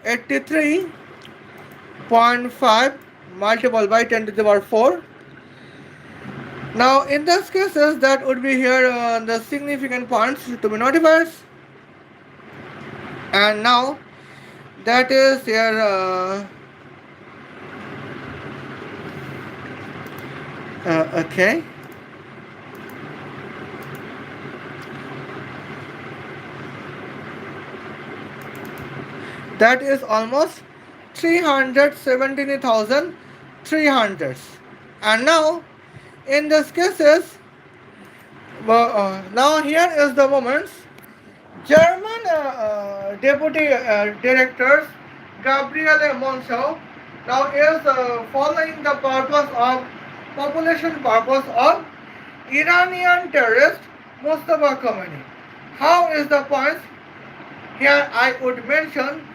[SPEAKER 1] 83.5 multiplied by 10 to the power 4. Now in this cases that would be here the significant points to be notified. And now that is here okay. That is almost 317,300. And now in this cases now here is the moments. German deputy directors Gabriele Monschau now is following the purpose of population purpose of Iranian terrorist Mustafa Khomeini. How is the point? Here I would mention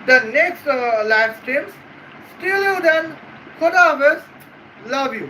[SPEAKER 1] the next live streams. Still you then, Khuda Hafiz, love you.